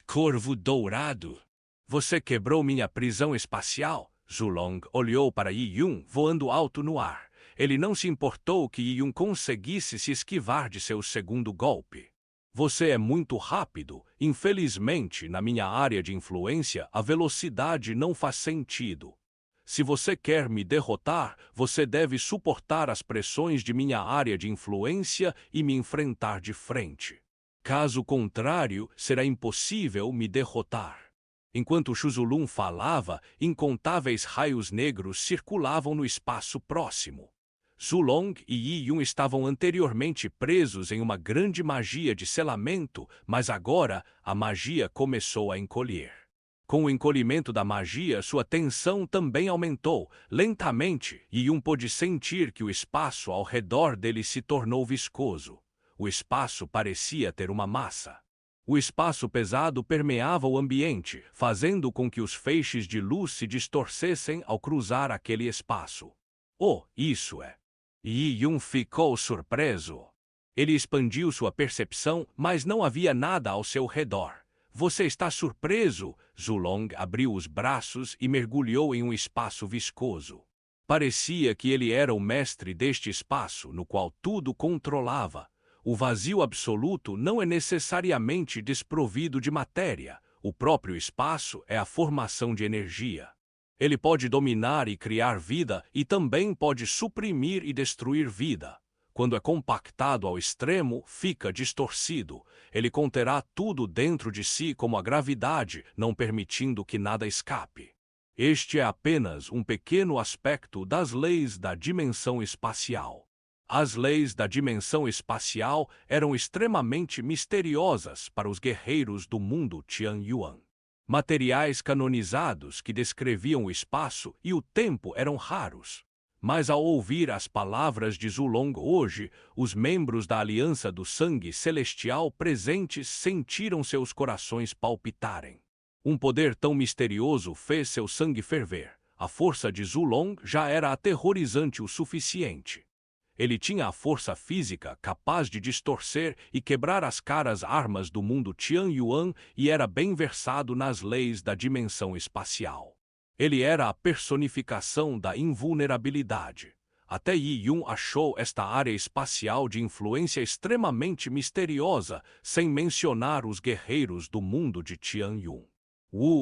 Corvo Dourado. Você quebrou minha prisão espacial? Zulong olhou para Yi Yun voando alto no ar. Ele não se importou que Yi Yun conseguisse se esquivar de seu segundo golpe. Você é muito rápido. Infelizmente, na minha área de influência, a velocidade não faz sentido. Se você quer me derrotar, você deve suportar as pressões de minha área de influência e me enfrentar de frente. Caso contrário, será impossível me derrotar. Enquanto Shuzulun falava, incontáveis raios negros circulavam no espaço próximo. Zulong e Yi Yun estavam anteriormente presos em uma grande magia de selamento, mas agora a magia começou a encolher. Com o encolhimento da magia, sua tensão também aumentou. Lentamente, Yi Yun pôde sentir que o espaço ao redor dele se tornou viscoso. O espaço parecia ter uma massa. O espaço pesado permeava o ambiente, fazendo com que os feixes de luz se distorcessem ao cruzar aquele espaço. Oh, isso é! Yi Yun ficou surpreso. Ele expandiu sua percepção, mas não havia nada ao seu redor. Você está surpreso? Zulong abriu os braços e mergulhou em um espaço viscoso. Parecia que ele era o mestre deste espaço, no qual tudo controlava. O vazio absoluto não é necessariamente desprovido de matéria. O próprio espaço é a formação de energia. Ele pode dominar e criar vida e também pode suprimir e destruir vida. Quando é compactado ao extremo, fica distorcido. Ele conterá tudo dentro de si como a gravidade, não permitindo que nada escape. Este é apenas um pequeno aspecto das leis da dimensão espacial. As leis da dimensão espacial eram extremamente misteriosas para os guerreiros do mundo Tianyuan. Materiais canonizados que descreviam o espaço e o tempo eram raros. Mas ao ouvir as palavras de Zulong hoje, os membros da Aliança do Sangue Celestial presentes sentiram seus corações palpitarem. Um poder tão misterioso fez seu sangue ferver. A força de Zulong já era aterrorizante o suficiente. Ele tinha a força física capaz de distorcer e quebrar as caras armas do mundo Tianyuan e era bem versado nas leis da dimensão espacial. Ele era a personificação da invulnerabilidade. Até Yi Yun achou esta área espacial de influência extremamente misteriosa, sem mencionar os guerreiros do mundo de Tianyun.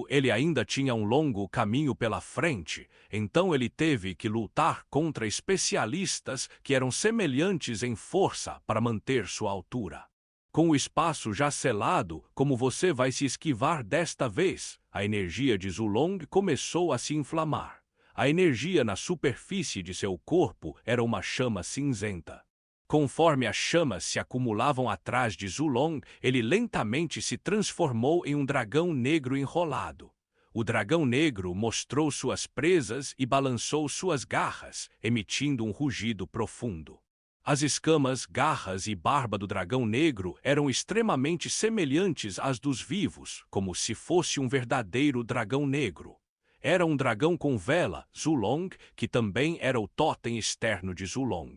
Ele ainda tinha um longo caminho pela frente, então ele teve que lutar contra especialistas que eram semelhantes em força para manter sua altura. Com o espaço já selado, como você vai se esquivar desta vez? A energia de Zulong começou a se inflamar. A energia na superfície de seu corpo era uma chama cinzenta. Conforme as chamas se acumulavam atrás de Zulong, ele lentamente se transformou em um dragão negro enrolado. O dragão negro mostrou suas presas e balançou suas garras, emitindo um rugido profundo. As escamas, garras e barba do dragão negro eram extremamente semelhantes às dos vivos, como se fosse um verdadeiro dragão negro. Era um dragão com vela, Zulong, que também era o totem externo de Zulong.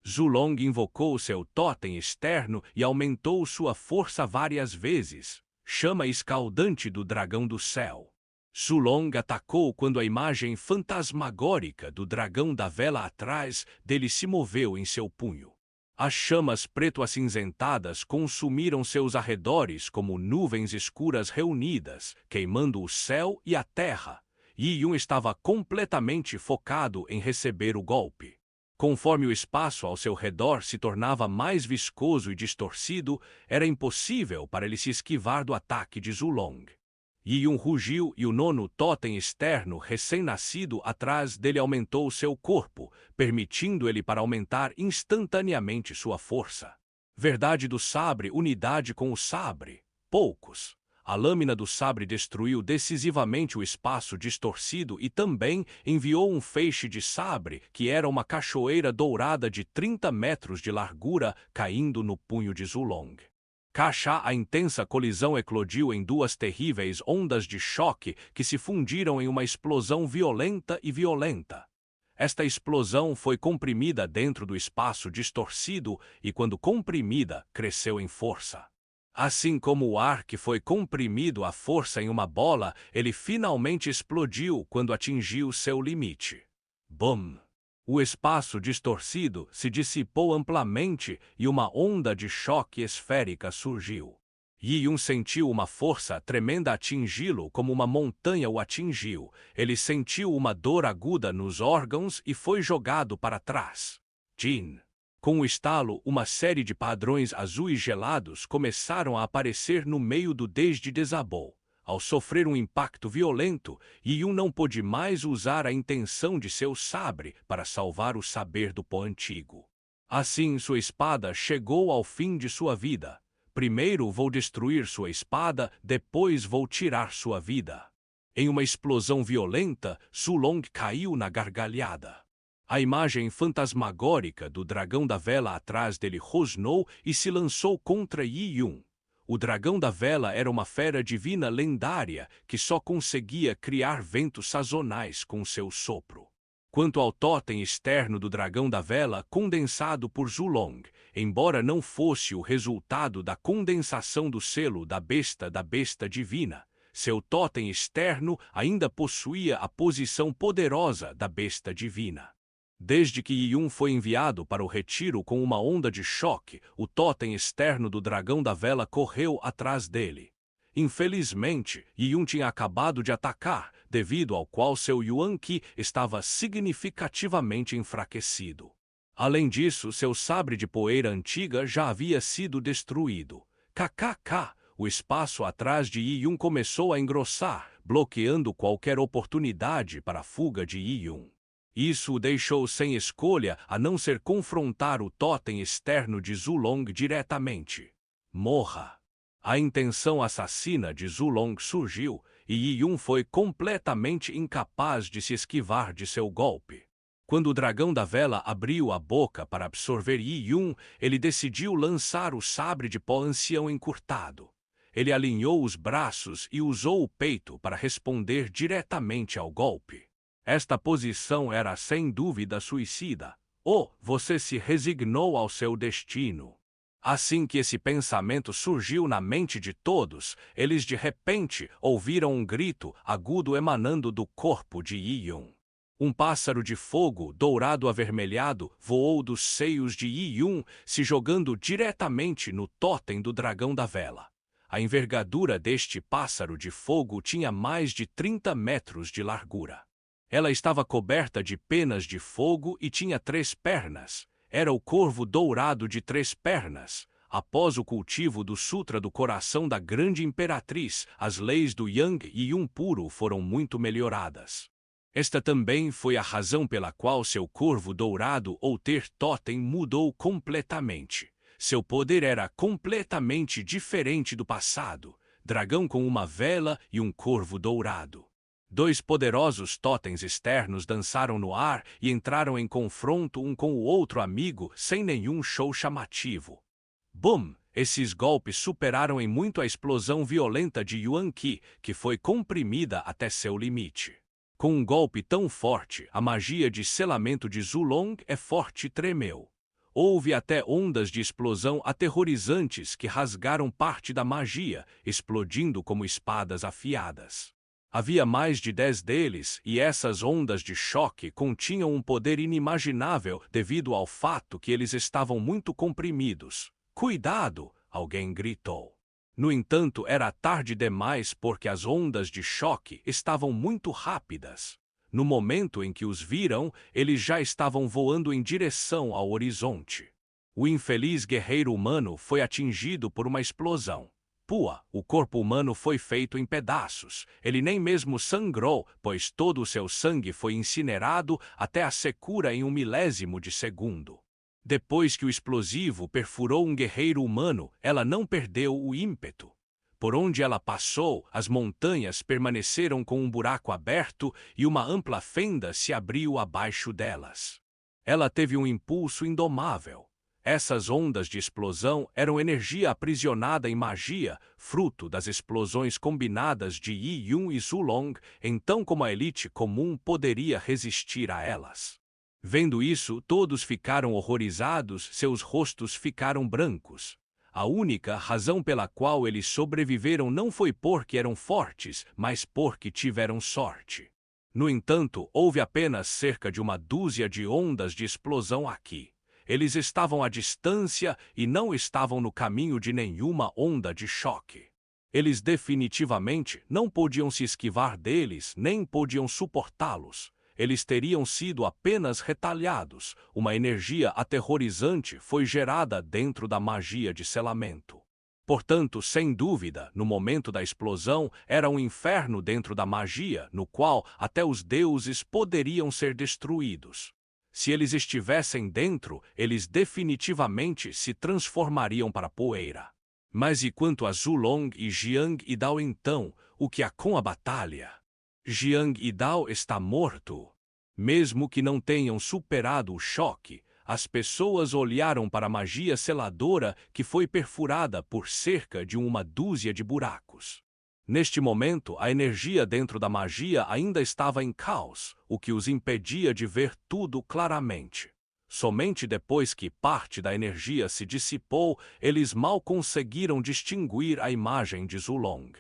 Zulong invocou seu totem externo e aumentou sua força várias vezes, chama escaldante do dragão do céu. Zulong atacou quando a imagem fantasmagórica do dragão da vela atrás dele se moveu em seu punho. As chamas preto-acinzentadas consumiram seus arredores como nuvens escuras reunidas, queimando o céu e a terra. Yi Yun estava completamente focado em receber o golpe. Conforme o espaço ao seu redor se tornava mais viscoso e distorcido, era impossível para ele se esquivar do ataque de Zulong. Yi Yun rugiu e o nono totem externo recém-nascido atrás dele aumentou seu corpo, permitindo ele para aumentar instantaneamente sua força. Verdade do sabre, unidade com o sabre. Poucos. A lâmina do sabre destruiu decisivamente o espaço distorcido e também enviou um feixe de sabre, que era uma cachoeira dourada de 30 metros de largura, caindo no punho de Zulong. A intensa colisão eclodiu em duas terríveis ondas de choque que se fundiram em uma explosão violenta e violenta. Esta explosão foi comprimida dentro do espaço distorcido e, quando comprimida, cresceu em força. Assim como o ar que foi comprimido à força em uma bola, ele finalmente explodiu quando atingiu seu limite. Bum! O espaço distorcido se dissipou amplamente e uma onda de choque esférica surgiu. Yi Yun sentiu uma força tremenda atingi-lo como uma montanha o atingiu. Ele sentiu uma dor aguda nos órgãos e foi jogado para trás. Jin. Com o estalo, uma série de padrões azuis gelados começaram a aparecer no meio do desde desabou. Ao sofrer um impacto violento, Yi Yun não pôde mais usar a intenção de seu sabre para salvar o saber do pó antigo. Assim, sua espada chegou ao fim de sua vida. Primeiro vou destruir sua espada, depois vou tirar sua vida. Em uma explosão violenta, Zulong caiu na gargalhada. A imagem fantasmagórica do dragão da vela atrás dele rosnou e se lançou contra Yi Yun. O dragão da vela era uma fera divina lendária que só conseguia criar ventos sazonais com seu sopro. Quanto ao totem externo do dragão da vela condensado por Zulong, embora não fosse o resultado da condensação do selo da besta divina, seu totem externo ainda possuía a posição poderosa da besta divina. Desde que Yi Yun foi enviado para o retiro com uma onda de choque, o totem externo do dragão da vela correu atrás dele. Infelizmente, Yi Yun tinha acabado de atacar, devido ao qual seu Yuan Qi estava significativamente enfraquecido. Além disso, seu sabre de poeira antiga já havia sido destruído. KKK! O espaço atrás de Yi Yun começou a engrossar, bloqueando qualquer oportunidade para a fuga de Yi Yun. Isso o deixou sem escolha a não ser confrontar o totem externo de Zulong diretamente. Morra! A intenção assassina de Zulong surgiu, e Yi Yun foi completamente incapaz de se esquivar de seu golpe. Quando o dragão da vela abriu a boca para absorver Yi-Yun, ele decidiu lançar o sabre de pó ancião encurtado. Ele alinhou os braços e usou o peito para responder diretamente ao golpe. Esta posição era sem dúvida suicida. Você se resignou ao seu destino. Assim que esse pensamento surgiu na mente de todos, eles de repente ouviram um grito agudo emanando do corpo de Yi-Yun. Um pássaro de fogo dourado avermelhado voou dos seios de Yi-Yun, se jogando diretamente no totem do dragão da vela. A envergadura deste pássaro de fogo tinha mais de 30 metros de largura. Ela estava coberta de penas de fogo e tinha 3 pernas. Era o corvo dourado de 3 pernas. Após o cultivo do Sutra do Coração da Grande Imperatriz, as leis do Yang e Yun puro foram muito melhoradas. Esta também foi a razão pela qual seu corvo dourado ou ter totem mudou completamente. Seu poder era completamente diferente do passado. Dragão com uma vela e um corvo dourado. 2 poderosos totens externos dançaram no ar e entraram em confronto um com o outro amigo sem nenhum show chamativo. Bum! Esses golpes superaram em muito a explosão violenta de Yuan Qi, que foi comprimida até seu limite. Com um golpe tão forte, a magia de selamento de Zulong é forte e tremeu. Houve até ondas de explosão aterrorizantes que rasgaram parte da magia, explodindo como espadas afiadas. Havia mais de 10 deles, e essas ondas de choque continham um poder inimaginável devido ao fato que eles estavam muito comprimidos. Cuidado! Alguém gritou. No entanto, era tarde demais porque as ondas de choque estavam muito rápidas. No momento em que os viram, eles já estavam voando em direção ao horizonte. O infeliz guerreiro humano foi atingido por uma explosão. O corpo humano foi feito em pedaços. Ele nem mesmo sangrou, pois todo o seu sangue foi incinerado até a secura em 1/1000 de segundo. Depois que o explosivo perfurou um guerreiro humano, ela não perdeu o ímpeto. Por onde ela passou, as montanhas permaneceram com um buraco aberto e uma ampla fenda se abriu abaixo delas. Ela teve um impulso indomável. Essas ondas de explosão eram energia aprisionada em magia, fruto das explosões combinadas de Yi-Yun e Zulong, então como a elite comum poderia resistir a elas? Vendo isso, todos ficaram horrorizados, seus rostos ficaram brancos. A única razão pela qual eles sobreviveram não foi porque eram fortes, mas porque tiveram sorte. No entanto, houve apenas cerca de 1 dúzia de ondas de explosão aqui. Eles estavam à distância e não estavam no caminho de nenhuma onda de choque. Eles definitivamente não podiam se esquivar deles, nem podiam suportá-los. Eles teriam sido apenas retalhados. Uma energia aterrorizante foi gerada dentro da magia de selamento. Portanto, sem dúvida, no momento da explosão, era um inferno dentro da magia, no qual até os deuses poderiam ser destruídos. Se eles estivessem dentro, eles definitivamente se transformariam para poeira. Mas e quanto a Zulong e Jiang Idao então, o que há com a batalha? Jiang Idao está morto. Mesmo que não tenham superado o choque, as pessoas olharam para a magia seladora que foi perfurada por cerca de 1 dúzia de buracos. Neste momento, a energia dentro da magia ainda estava em caos, o que os impedia de ver tudo claramente. Somente depois que parte da energia se dissipou, eles mal conseguiram distinguir a imagem de Zulong.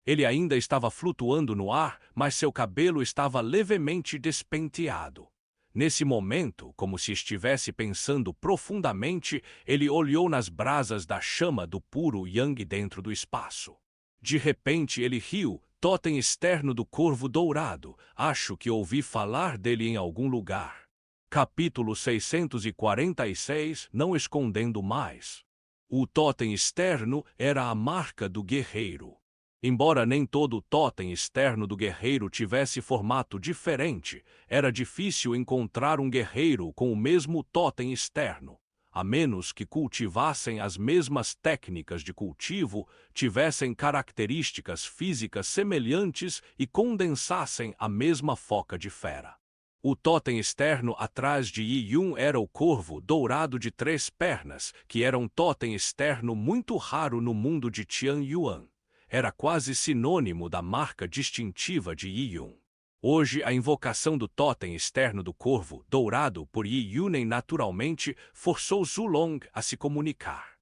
Ele ainda estava flutuando no ar, mas seu cabelo estava levemente despenteado. Nesse momento, como se estivesse pensando profundamente, ele olhou nas brasas da chama do puro Yang dentro do espaço. De repente ele riu, totem externo do corvo dourado. Acho que ouvi falar dele em algum lugar. Capítulo 646, não escondendo mais. O totem externo era a marca do guerreiro. Embora nem todo o totem externo do guerreiro tivesse formato diferente, era difícil encontrar um guerreiro com o mesmo totem externo, a menos que cultivassem as mesmas técnicas de cultivo, tivessem características físicas semelhantes e condensassem a mesma foca de fera. O totem externo atrás de Yi Yun era o corvo dourado de 3 pernas, que era um totem externo muito raro no mundo de Tian Yuan. Era quase sinônimo da marca distintiva de Yi Yun. Hoje, a invocação do totem externo do corvo dourado por Yi Yunen naturalmente forçou Zulong a se comunicar.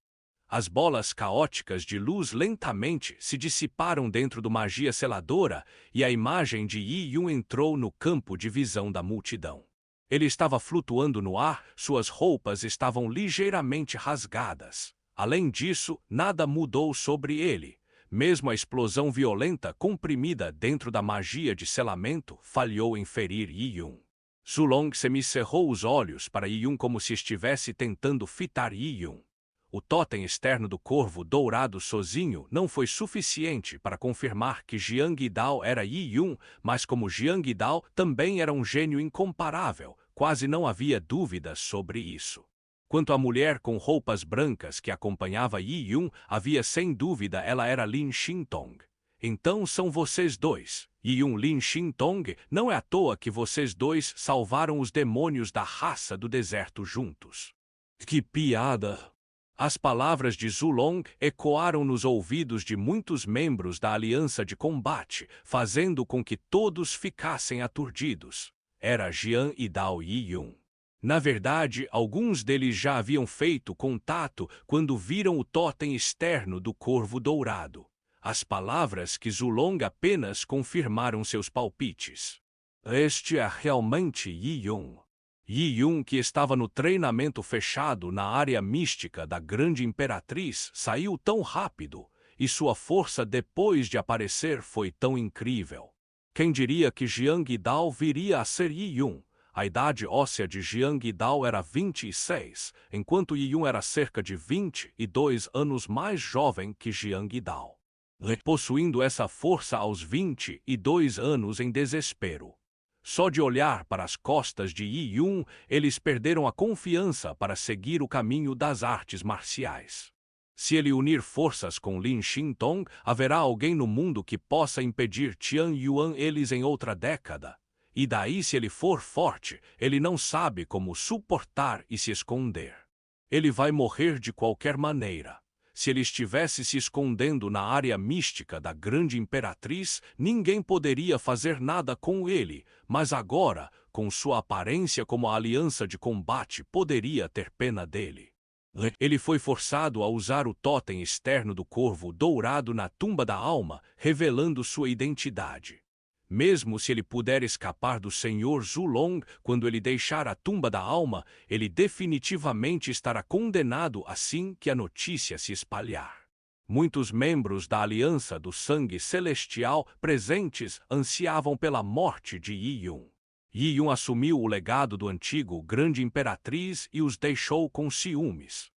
As bolas caóticas de luz lentamente se dissiparam dentro do magia seladora e a imagem de Yi Yun entrou no campo de visão da multidão. Ele estava flutuando no ar, suas roupas estavam ligeiramente rasgadas. Além disso, nada mudou sobre ele. Mesmo a explosão violenta comprimida dentro da magia de selamento falhou em ferir Yi Yun. Zulong semicerrou os olhos para Yi Yun como se estivesse tentando fitar Yi Yun. O totem externo do corvo dourado sozinho não foi suficiente para confirmar que Jiang Dao era Yi Yun, mas como Jiang Dao também era um gênio incomparável, quase não havia dúvidas sobre isso. Quanto à mulher com roupas brancas que acompanhava Yi Yun, havia sem dúvida ela era Lin Xintong. Então são vocês dois, Yi Yun Lin Xintong, não é à toa que vocês dois salvaram os demônios da raça do deserto juntos. Que piada! As palavras de Zulong ecoaram nos ouvidos de muitos membros da aliança de combate, fazendo com que todos ficassem aturdidos. Era Jian e Dao Yi Yun. Na verdade, alguns deles já haviam feito contato quando viram o totem externo do corvo dourado. As palavras que Zulong apenas confirmaram seus palpites. Este é realmente Yi Yun. Yi Yun, que estava no treinamento fechado na área mística da Grande Imperatriz, saiu tão rápido, e sua força depois de aparecer foi tão incrível. Quem diria que Jiang Dao viria a ser Yi Yun? A idade óssea de Jiang Dao era 26, enquanto Yi Yun era cerca de 22 anos mais jovem que Jiang Dao. Possuindo essa força aos 22 anos em desespero. Só de olhar para as costas de Yi Yun, eles perderam a confiança para seguir o caminho das artes marciais. Se ele unir forças com Lin Xintong, haverá alguém no mundo que possa impedir Tian Yuan eles em outra década. E daí, se ele for forte, ele não sabe como suportar e se esconder. Ele vai morrer de qualquer maneira. Se ele estivesse se escondendo na área mística da Grande Imperatriz, ninguém poderia fazer nada com ele, mas agora, com sua aparência como a aliança de combate, poderia ter pena dele. Ele foi forçado a usar o totem externo do corvo dourado na tumba da alma, revelando sua identidade. Mesmo se ele puder escapar do Senhor Zulong quando ele deixar a tumba da alma, ele definitivamente estará condenado assim que a notícia se espalhar. Muitos membros da Aliança do Sangue Celestial presentes ansiavam pela morte de Yi Yun. Yi Yun assumiu o legado do antigo Grande Imperatriz e os deixou com ciúmes.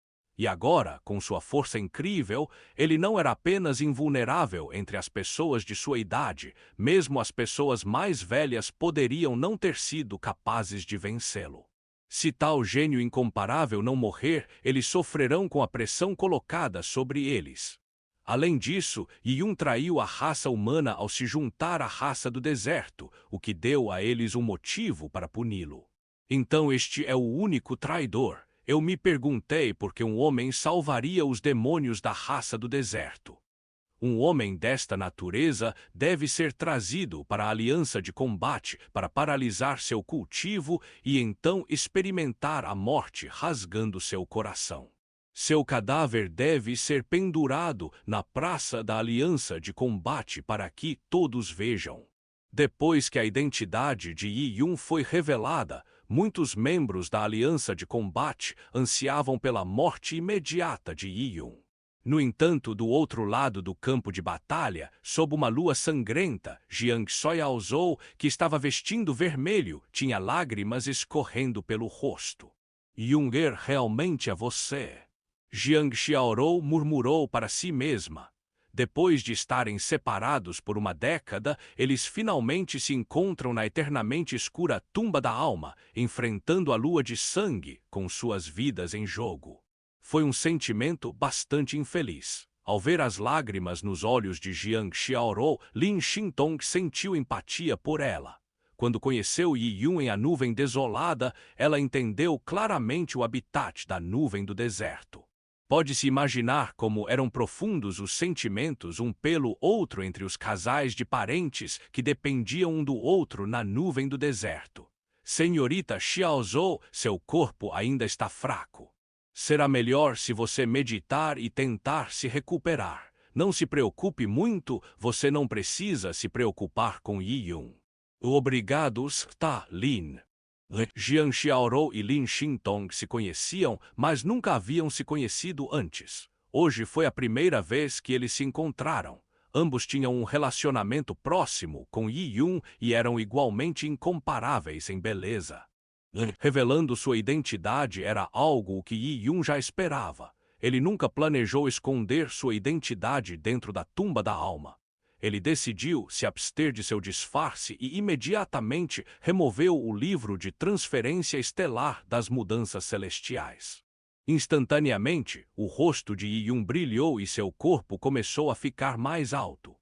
E agora, com sua força incrível, ele não era apenas invulnerável entre as pessoas de sua idade, mesmo as pessoas mais velhas poderiam não ter sido capazes de vencê-lo. Se tal gênio incomparável não morrer, eles sofrerão com a pressão colocada sobre eles. Além disso, Yi Yun traiu a raça humana ao se juntar à raça do deserto, o que deu a eles um motivo para puni-lo. Então este é o único traidor. Eu me perguntei por que um homem salvaria os demônios da raça do deserto. Um homem desta natureza deve ser trazido para a aliança de combate para paralisar seu cultivo e então experimentar a morte rasgando seu coração. Seu cadáver deve ser pendurado na praça da aliança de combate para que todos vejam. Depois que a identidade de Yi Yun foi revelada, muitos membros da aliança de combate ansiavam pela morte imediata de Yi Yun. No entanto, do outro lado do campo de batalha, sob uma lua sangrenta, Jiang Xiaozhou, que estava vestindo vermelho, tinha lágrimas escorrendo pelo rosto. Yunger, realmente é você. Jiang Xiaorou murmurou para si mesma. Depois de estarem separados por uma década, eles finalmente se encontram na eternamente escura tumba da alma, enfrentando a lua de sangue, com suas vidas em jogo. Foi um sentimento bastante infeliz. Ao ver as lágrimas nos olhos de Jiang Xiaorou, Lin Xintong sentiu empatia por ela. quando conheceu Yi Yun em A Nuvem Desolada, ela entendeu claramente o habitat da nuvem do deserto. Pode-se imaginar como eram profundos os sentimentos um pelo outro entre os casais de parentes que dependiam um do outro na nuvem do deserto. Senhorita Xiaozhou, seu corpo ainda está fraco. Será melhor se você meditar e tentar se recuperar. Não se preocupe muito, você não precisa se preocupar com Yi Yun. Obrigado, Sta Lin. Jian Xiaorou e Lin Xintong se conheciam, mas nunca haviam se conhecido antes. Hoje foi a primeira vez que eles se encontraram. Ambos tinham um relacionamento próximo com Yi Yun e eram igualmente incomparáveis em beleza. Revelando sua identidade era algo que Yi Yun já esperava. Ele nunca planejou esconder sua identidade dentro da tumba da alma. Ele decidiu se abster de seu disfarce e imediatamente removeu o livro de transferência estelar das mudanças celestiais. Instantaneamente, o rosto de Yi Yun brilhou e seu corpo começou a ficar mais alto.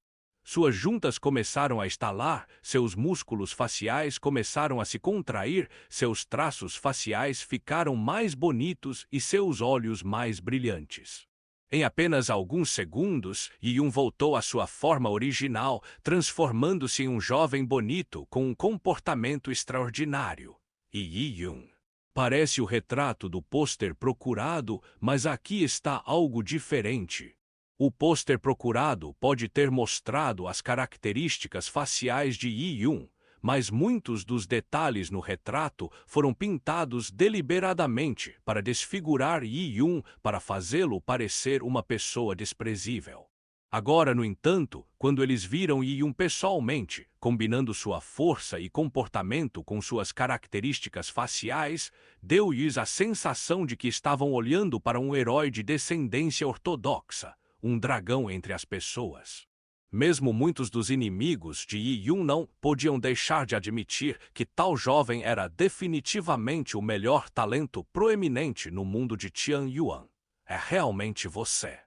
Suas juntas começaram a estalar, seus músculos faciais começaram a se contrair, seus traços faciais ficaram mais bonitos e seus olhos mais brilhantes. Em apenas alguns segundos, Yi Yun voltou à sua forma original, transformando-se em um jovem bonito com um comportamento extraordinário. E Yi Yun parece o retrato do pôster procurado, mas aqui está algo diferente. O pôster procurado pode ter mostrado as características faciais de Yi Yun, mas muitos dos detalhes no retrato foram pintados deliberadamente para desfigurar Yi Yun para fazê-lo parecer uma pessoa desprezível. Agora, no entanto, quando eles viram Yi Yun pessoalmente, combinando sua força e comportamento com suas características faciais, deu-lhes a sensação de que estavam olhando para um herói de descendência ortodoxa, um dragão entre as pessoas. Mesmo muitos dos inimigos de Yi Yun não podiam deixar de admitir que tal jovem era definitivamente o melhor talento proeminente no mundo de Tianyuan. É realmente você.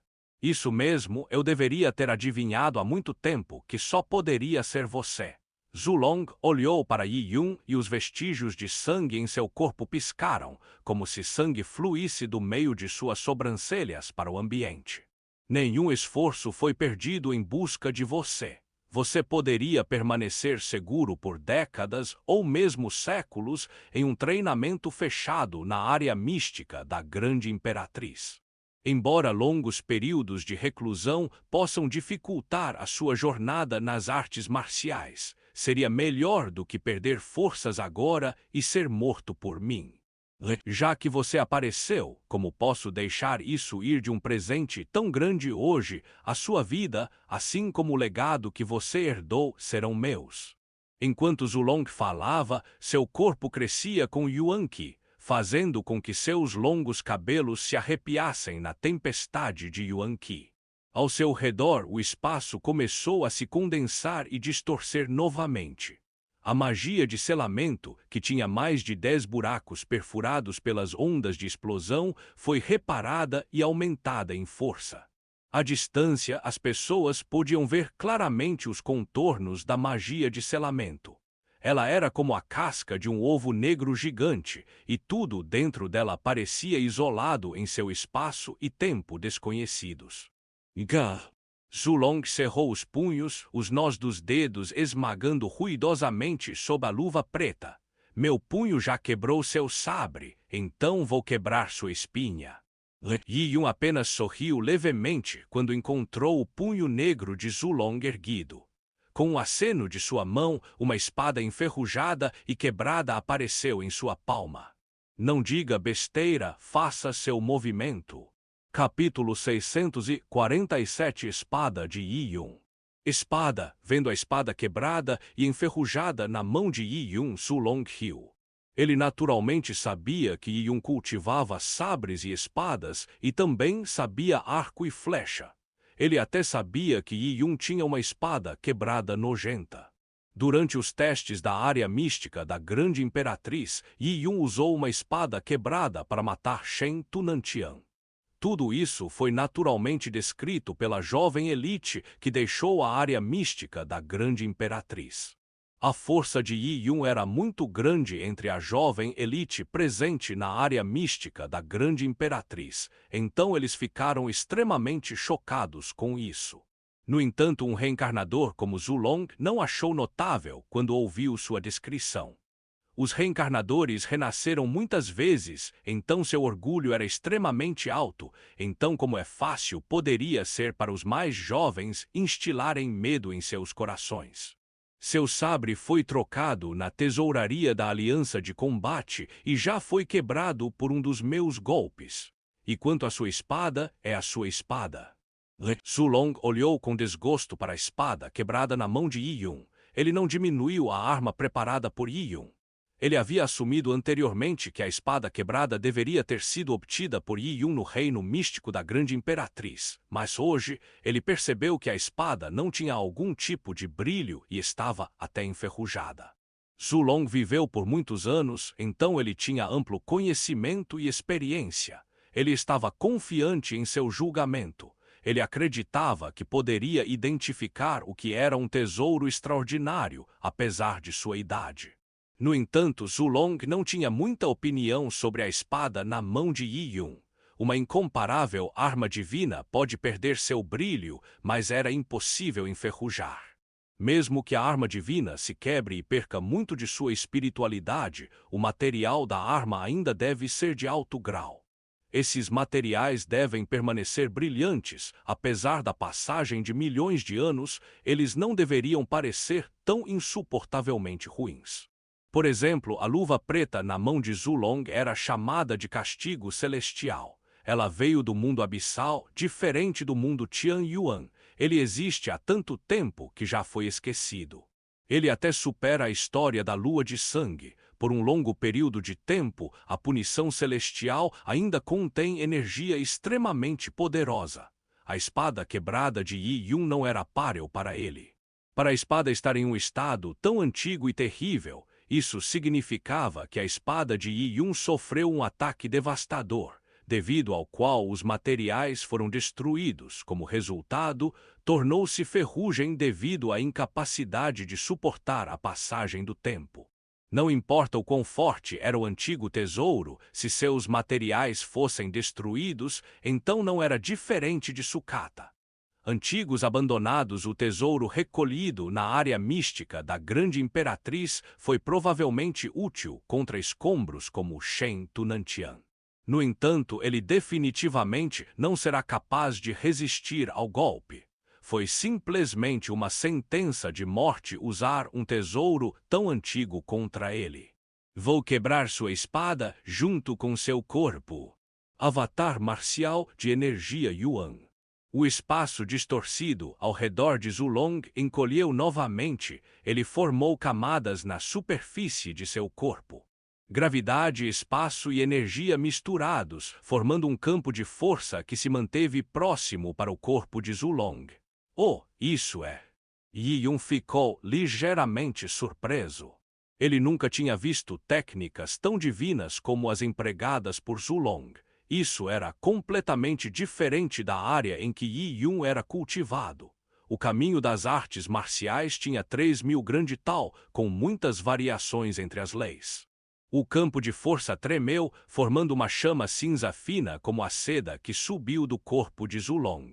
Isso mesmo, eu deveria ter adivinhado há muito tempo que só poderia ser você. Zulong olhou para Yi Yun e os vestígios de sangue em seu corpo piscaram, como se sangue fluísse do meio de suas sobrancelhas para o ambiente. Nenhum esforço foi perdido em busca de você. Você poderia permanecer seguro por décadas ou mesmo séculos em um treinamento fechado na área mística da Grande Imperatriz. Embora longos períodos de reclusão possam dificultar a sua jornada nas artes marciais, seria melhor do que perder forças agora e ser morto por mim. Já que você apareceu, como posso deixar isso ir de um presente tão grande hoje, a sua vida, assim como o legado que você herdou, serão meus. Enquanto Zulong falava, seu corpo crescia com Yuan-Qi, fazendo com que seus longos cabelos se arrepiassem na tempestade de Yuan-Qi. Ao seu redor, o espaço começou a se condensar e distorcer novamente. A magia de selamento, que tinha mais de 10 buracos perfurados pelas ondas de explosão, foi reparada e aumentada em força. À distância, as pessoas podiam ver claramente os contornos da magia de selamento. Ela era como a casca de um ovo negro gigante, e tudo dentro dela parecia isolado em seu espaço e tempo desconhecidos. Zulong cerrou os punhos, os nós dos dedos esmagando ruidosamente sob a luva preta. Meu punho já quebrou seu sabre, então vou quebrar sua espinha. Yi Yun apenas sorriu levemente quando encontrou o punho negro de Zulong erguido. Com um aceno de sua mão, uma espada enferrujada e quebrada apareceu em sua palma. Não diga besteira, faça seu movimento. Capítulo 647 Espada de Yi Yun. Espada, vendo a espada quebrada e enferrujada na mão de Yi Yun, Zulong riu. Ele naturalmente sabia que Yi Yun cultivava sabres e espadas e também sabia arco e flecha. Ele até sabia que Yi Yun tinha uma espada quebrada nojenta. Durante os testes da área mística da Grande Imperatriz, Yi Yun usou uma espada quebrada para matar Shen Tunantian. Tudo isso foi naturalmente descrito pela jovem elite que deixou a área mística da Grande Imperatriz. A força de Yi Yun era muito grande entre a jovem elite presente na área mística da Grande Imperatriz, então eles ficaram extremamente chocados com isso. No entanto, um reencarnador como Zulong não achou notável quando ouviu sua descrição. Os reencarnadores renasceram muitas vezes, então seu orgulho era extremamente alto, então como é fácil poderia ser para os mais jovens instilarem medo em seus corações. Seu sabre foi trocado na tesouraria da Aliança de Combate e já foi quebrado por um dos meus golpes. E quanto à sua espada, é a sua espada. Zulong olhou com desgosto para a espada quebrada na mão de Yi Yun. Ele não diminuiu a arma preparada por Yi Yun. Ele havia assumido anteriormente que a espada quebrada deveria ter sido obtida por Yi Yun no reino místico da Grande Imperatriz, mas hoje ele percebeu que a espada não tinha algum tipo de brilho e estava até enferrujada. Zulong viveu por muitos anos, então ele tinha amplo conhecimento e experiência. Ele estava confiante em seu julgamento. Ele acreditava que poderia identificar o que era um tesouro extraordinário, apesar de sua idade. No entanto, Zulong não tinha muita opinião sobre a espada na mão de Yi Yun. Uma incomparável arma divina pode perder seu brilho, mas era impossível enferrujar. Mesmo que a arma divina se quebre e perca muito de sua espiritualidade, o material da arma ainda deve ser de alto grau. Esses materiais devem permanecer brilhantes, apesar da passagem de milhões de anos, eles não deveriam parecer tão insuportavelmente ruins. Por exemplo, a luva preta na mão de Zulong era chamada de castigo celestial. Ela veio do mundo abissal, diferente do mundo Tian Yuan. Ele existe há tanto tempo que já foi esquecido. Ele até supera a história da lua de sangue. Por um longo período de tempo, a punição celestial ainda contém energia extremamente poderosa. A espada quebrada de Yi Yun não era páreo para ele. Para a espada estar em um estado tão antigo e terrível, isso significava que a espada de Yi Yun sofreu um ataque devastador, devido ao qual os materiais foram destruídos. Como resultado, tornou-se ferrugem devido à incapacidade de suportar a passagem do tempo. Não importa o quão forte era o antigo tesouro, se seus materiais fossem destruídos, então não era diferente de sucata. Antigos abandonados, o tesouro recolhido na área mística da Grande Imperatriz foi provavelmente útil contra escombros como Shen Tunantian. No entanto, ele definitivamente não será capaz de resistir ao golpe. Foi simplesmente uma sentença de morte usar um tesouro tão antigo contra ele. Vou quebrar sua espada junto com seu corpo. Avatar marcial de energia Yuan. O espaço distorcido ao redor de Zulong encolheu novamente, ele formou camadas na superfície de seu corpo. Gravidade, espaço e energia misturados, formando um campo de força que se manteve próximo para o corpo de Zulong. Oh, isso é! Yi Yun ficou ligeiramente surpreso. Ele nunca tinha visto técnicas tão divinas como as empregadas por Zulong. Isso era completamente diferente da área em que Yi Yun era cultivado. O caminho das artes marciais tinha 3.000 grande tal, com muitas variações entre as leis. O campo de força tremeu, formando uma chama cinza fina como a seda que subiu do corpo de Zulong.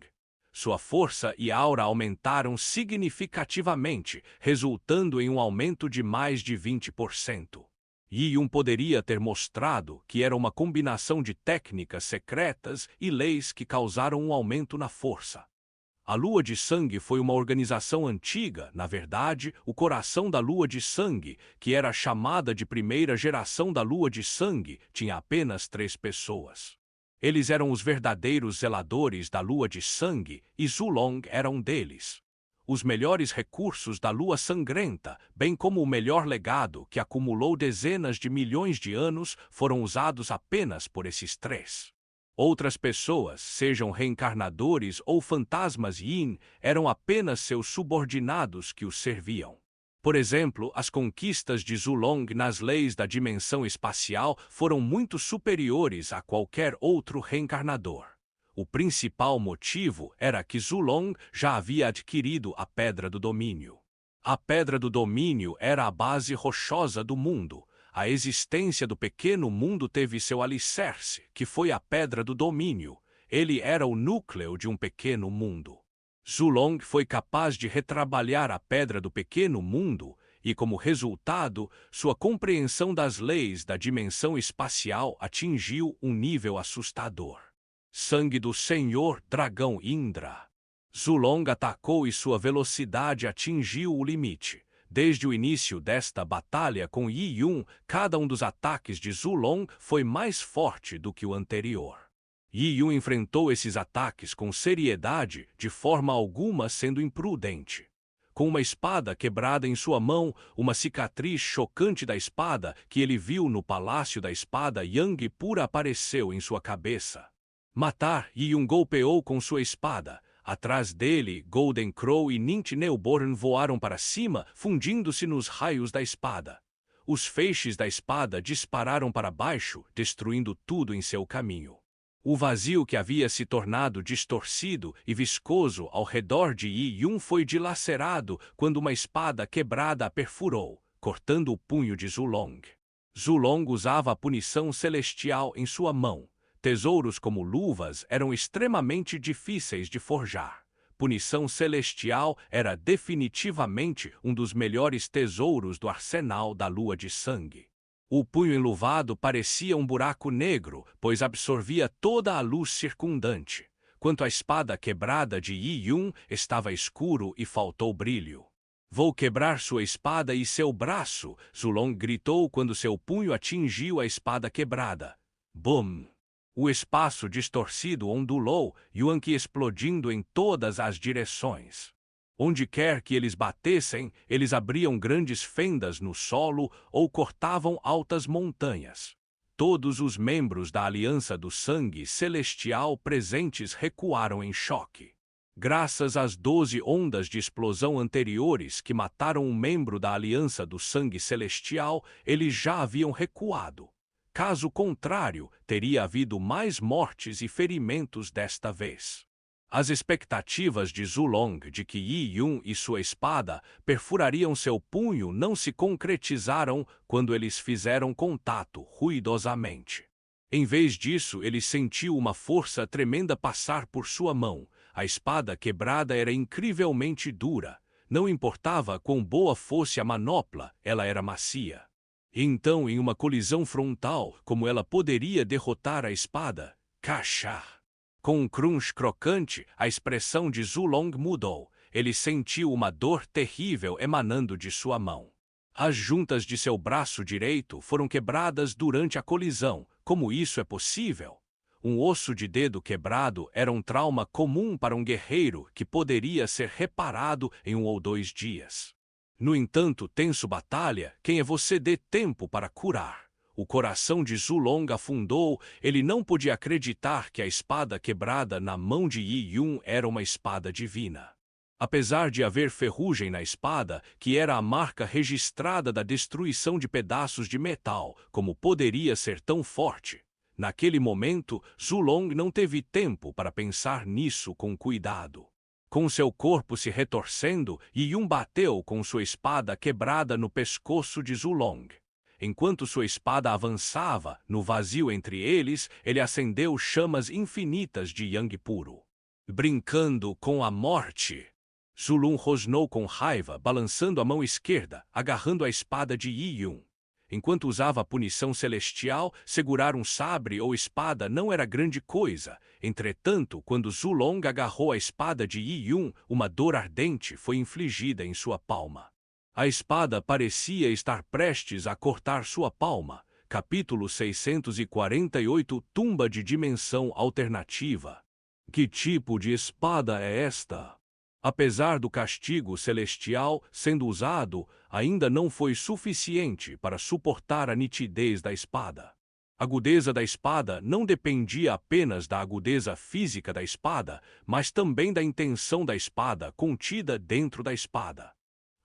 Sua força e aura aumentaram significativamente, resultando em um aumento de mais de 20%. Yi Yun poderia ter mostrado que era uma combinação de técnicas secretas e leis que causaram um aumento na força. A Lua de Sangue foi uma organização antiga, na verdade, o coração da Lua de Sangue, que era chamada de primeira geração da Lua de Sangue, tinha apenas 3 pessoas. Eles eram os verdadeiros zeladores da Lua de Sangue e Zulong era um deles. Os melhores recursos da Lua Sangrenta, bem como o melhor legado que acumulou dezenas de milhões de anos, foram usados apenas por esses 3. Outras pessoas, sejam reencarnadores ou fantasmas Yin, eram apenas seus subordinados que os serviam. Por exemplo, as conquistas de Zulong nas leis da dimensão espacial foram muito superiores a qualquer outro reencarnador. O principal motivo era que Zulong já havia adquirido a Pedra do Domínio. A pedra do domínio era a base rochosa do mundo. A existência do pequeno mundo teve seu alicerce, que foi a pedra do domínio. Ele era o núcleo de um pequeno mundo. Zulong foi capaz de retrabalhar a pedra do pequeno mundo e, como resultado, sua compreensão das leis da dimensão espacial atingiu um nível assustador. Sangue do Senhor Dragão Indra. Zulong atacou e sua velocidade atingiu o limite. Desde o início desta batalha com Yi Yun, cada um dos ataques de Zulong foi mais forte do que o anterior. Yi Yun enfrentou esses ataques com seriedade, de forma alguma sendo imprudente. Com uma espada quebrada em sua mão, uma cicatriz chocante da espada que ele viu no Palácio da Espada Yang Pura apareceu em sua cabeça. Matar, Yi Yun golpeou com sua espada. Atrás dele, Golden Crow e Nint Newborn voaram para cima, fundindo-se nos raios da espada. Os feixes da espada dispararam para baixo, destruindo tudo em seu caminho. O vazio que havia se tornado distorcido e viscoso ao redor de Yi Yun foi dilacerado quando uma espada quebrada a perfurou, cortando o punho de Zulong. Zulong usava a punição celestial em sua mão. Tesouros como luvas eram extremamente difíceis de forjar. Punição celestial era definitivamente um dos melhores tesouros do arsenal da Lua de Sangue. O punho enluvado parecia um buraco negro, pois absorvia toda a luz circundante. Quanto à espada quebrada de Yi Yun, estava escuro e faltou brilho. "Vou quebrar sua espada e seu braço", Zulong gritou quando seu punho atingiu a espada quebrada. Bum! O espaço distorcido ondulou, Yuan-Qi explodindo em todas as direções. Onde quer que eles batessem, eles abriam grandes fendas no solo ou cortavam altas montanhas. Todos os membros da Aliança do Sangue Celestial presentes recuaram em choque. Graças às 12 ondas de explosão anteriores que mataram um membro da Aliança do Sangue Celestial, eles já haviam recuado. Caso contrário, teria havido mais mortes e ferimentos desta vez. As expectativas de Zulong de que Yi Yun e sua espada perfurariam seu punho não se concretizaram quando eles fizeram contato ruidosamente. Em vez disso, ele sentiu uma força tremenda passar por sua mão. A espada quebrada era incrivelmente dura. Não importava quão boa fosse a manopla, ela era macia. Então, em uma colisão frontal, como ela poderia derrotar a espada? Cachar! Com um crunch crocante, a expressão de Zulong mudou. Ele sentiu uma dor terrível emanando de sua mão. As juntas de seu braço direito foram quebradas durante a colisão. Como isso é possível? Um osso de dedo quebrado era um trauma comum para um guerreiro que poderia ser reparado em 1 ou 2 dias. No entanto, tenso batalha, quem é você dê tempo para curar. O coração de Zulong afundou, ele não podia acreditar que a espada quebrada na mão de Yi Yun era uma espada divina. Apesar de haver ferrugem na espada, que era a marca registrada da destruição de pedaços de metal, como poderia ser tão forte? Naquele momento, Zulong não teve tempo para pensar nisso com cuidado. Com seu corpo se retorcendo, Yi Yun bateu com sua espada quebrada no pescoço de Zulong. Enquanto sua espada avançava, no vazio entre eles, ele acendeu chamas infinitas de Yang puro. Brincando com a morte. Zulong rosnou com raiva, balançando a mão esquerda, agarrando a espada de Yi Yun. Enquanto usava a punição celestial, segurar um sabre ou espada não era grande coisa. Entretanto, quando Zulong agarrou a espada de Yi Yun, uma dor ardente foi infligida em sua palma. A espada parecia estar prestes a cortar sua palma. Capítulo 648 Tumba de Dimensão Alternativa. Que tipo de espada é esta? Apesar do castigo celestial sendo usado, ainda não foi suficiente para suportar a nitidez da espada. A agudeza da espada não dependia apenas da agudeza física da espada, mas também da intenção da espada contida dentro da espada.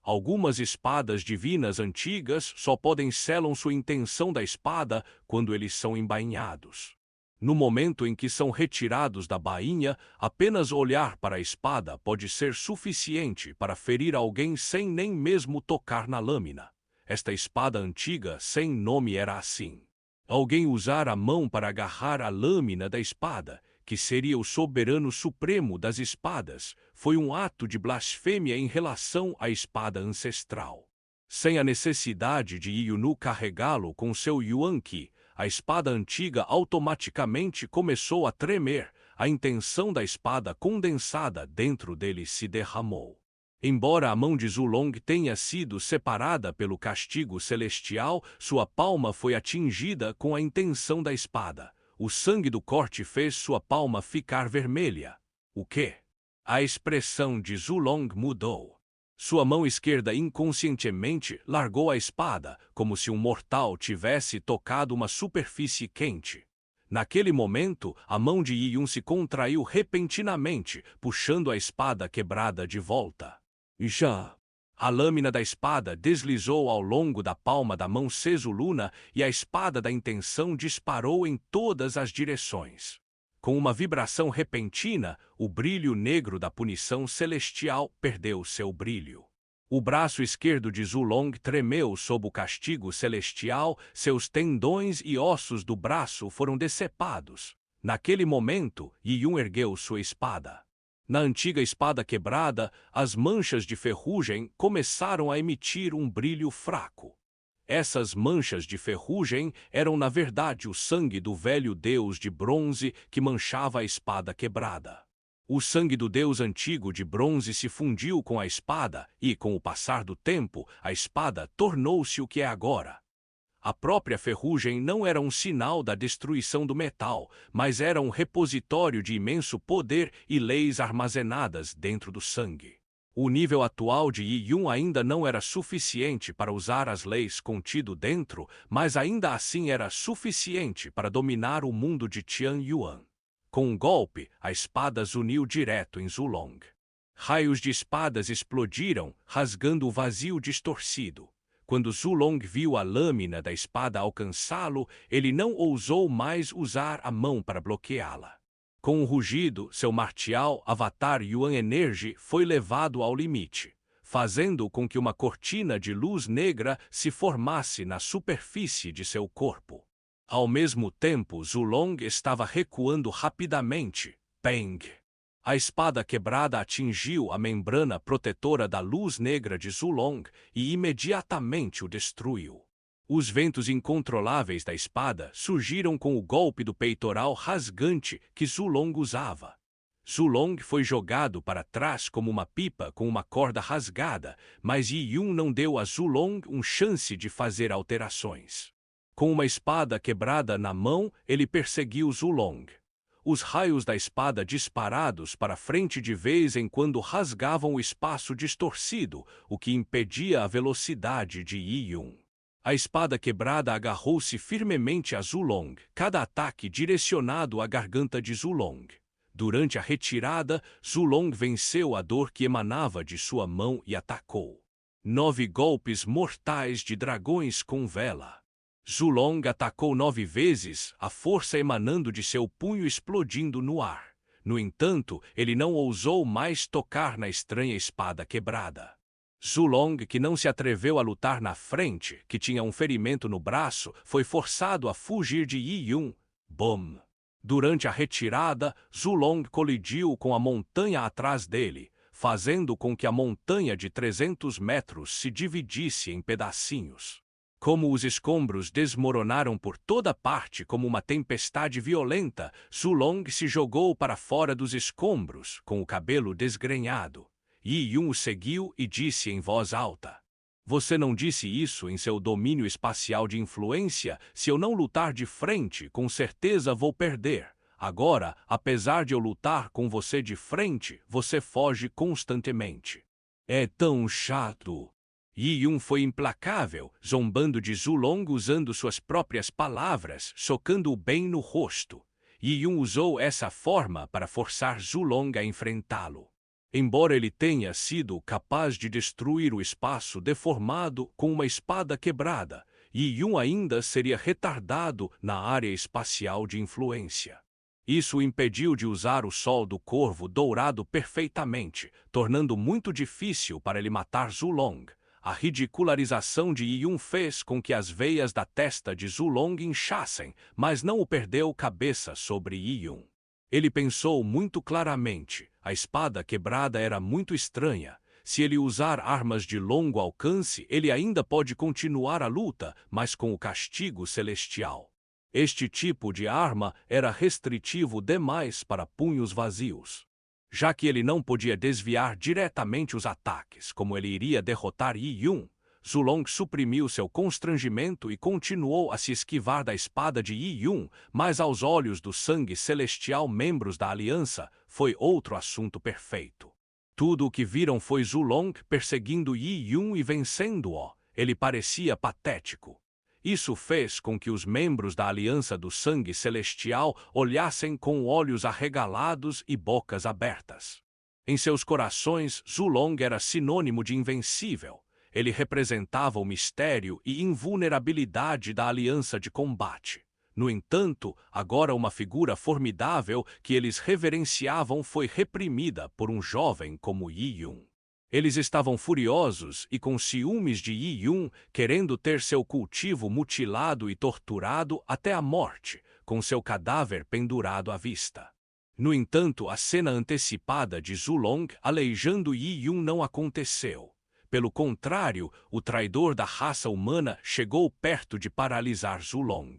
Algumas espadas divinas antigas só podem selam sua intenção da espada quando eles são embainhados. No momento em que são retirados da bainha, apenas olhar para a espada pode ser suficiente para ferir alguém sem nem mesmo tocar na lâmina. Esta espada antiga sem nome era assim. Alguém usar a mão para agarrar a lâmina da espada, que seria o soberano supremo das espadas, foi um ato de blasfêmia em relação à espada ancestral. Sem a necessidade de Yunu carregá-lo com seu Yuan-Qi, a espada antiga automaticamente começou a tremer, a intenção da espada condensada dentro dele se derramou. Embora a mão de Zulong tenha sido separada pelo castigo celestial, sua palma foi atingida com a intenção da espada. O sangue do corte fez sua palma ficar vermelha. O quê? A expressão de Zulong mudou. Sua mão esquerda inconscientemente largou a espada, como se um mortal tivesse tocado uma superfície quente. Naquele momento, a mão de Yi Yun se contraiu repentinamente, puxando a espada quebrada de volta. Já! A lâmina da espada deslizou ao longo da palma da mão Sezuluna e a espada da intenção disparou em todas as direções. Com uma vibração repentina, o brilho negro da punição celestial perdeu seu brilho. O braço esquerdo de Zulong tremeu sob o castigo celestial, seus tendões e ossos do braço foram decepados. Naquele momento, Yi Yun ergueu sua espada. Na antiga espada quebrada, as manchas de ferrugem começaram a emitir um brilho fraco. Essas manchas de ferrugem eram na verdade o sangue do velho deus de bronze que manchava a espada quebrada. O sangue do deus antigo de bronze se fundiu com a espada e, com o passar do tempo, a espada tornou-se o que é agora. A própria ferrugem não era um sinal da destruição do metal, mas era um repositório de imenso poder e leis armazenadas dentro do sangue. O nível atual de Yi Yun ainda não era suficiente para usar as leis contido dentro, mas ainda assim era suficiente para dominar o mundo de Tian Yuan. Com um golpe, a espada zuniu direto em Zulong. Raios de espadas explodiram, rasgando o vazio distorcido. Quando Zulong viu a lâmina da espada alcançá-lo, ele não ousou mais usar a mão para bloqueá-la. Com um rugido, seu marcial avatar Yuan Energy foi levado ao limite, fazendo com que uma cortina de luz negra se formasse na superfície de seu corpo. Ao mesmo tempo, Zulong estava recuando rapidamente. Peng! A espada quebrada atingiu a membrana protetora da luz negra de Zulong e imediatamente o destruiu. Os ventos incontroláveis da espada surgiram com o golpe do peitoral rasgante que Zulong usava. Zulong foi jogado para trás como uma pipa com uma corda rasgada, mas Yi Yun não deu a Zulong chance de fazer alterações. Com uma espada quebrada na mão, ele perseguiu Zulong. Os raios da espada disparados para frente de vez em quando rasgavam o espaço distorcido, o que impedia a velocidade de Yi Yun. A espada quebrada agarrou-se firmemente a Zulong, cada ataque direcionado à garganta de Zulong. Durante a retirada, Zulong venceu a dor que emanava de sua mão e atacou. 9 golpes mortais de dragões com vela. Zulong atacou 9 vezes, a força emanando de seu punho explodindo no ar. No entanto, ele não ousou mais tocar na estranha espada quebrada. Zulong, que não se atreveu a lutar na frente, que tinha um ferimento no braço, foi forçado a fugir de Yi Yun. Bom! Durante a retirada, Zulong colidiu com a montanha atrás dele, fazendo com que a montanha de 300 metros se dividisse em pedacinhos. Como os escombros desmoronaram por toda parte como uma tempestade violenta, Zulong se jogou para fora dos escombros, com o cabelo desgrenhado. Yi Yun o seguiu e disse em voz alta: "Você não disse isso em seu domínio espacial de influência? Se eu não lutar de frente, com certeza vou perder. Agora, apesar de eu lutar com você de frente, você foge constantemente. É tão chato." Yi Yun foi implacável, zombando de Zulong usando suas próprias palavras, socando-o bem no rosto. Yi Yun usou essa forma para forçar Zulong a enfrentá-lo. Embora ele tenha sido capaz de destruir o espaço deformado com uma espada quebrada, Yi Yun ainda seria retardado na área espacial de influência. Isso o impediu de usar o Sol do Corvo Dourado perfeitamente, tornando muito difícil para ele matar Zulong. A ridicularização de Yi Yun fez com que as veias da testa de Zulong inchassem, mas não o perdeu cabeça sobre Yi Yun. Ele pensou muito claramente. A espada quebrada era muito estranha. Se ele usar armas de longo alcance, ele ainda pode continuar a luta, mas com o castigo celestial. Este tipo de arma era restritivo demais para punhos vazios. Já que ele não podia desviar diretamente os ataques, como ele iria derrotar Yi Yun, Zulong suprimiu seu constrangimento e continuou a se esquivar da espada de Yi Yun, mas aos olhos do sangue celestial membros da aliança, foi outro assunto perfeito. Tudo o que viram foi Zulong perseguindo Yi Yun e vencendo-o. Ele parecia patético. Isso fez com que os membros da Aliança do Sangue Celestial olhassem com olhos arregalados e bocas abertas. Em seus corações, Zulong era sinônimo de invencível. Ele representava o mistério e invulnerabilidade da aliança de combate. No entanto, agora uma figura formidável que eles reverenciavam foi reprimida por um jovem como Yi Yun. Eles estavam furiosos e com ciúmes de Yi Yun, querendo ter seu cultivo mutilado e torturado até a morte, com seu cadáver pendurado à vista. No entanto, a cena antecipada de Zulong aleijando Yi Yun não aconteceu. Pelo contrário, o traidor da raça humana chegou perto de paralisar Zulong.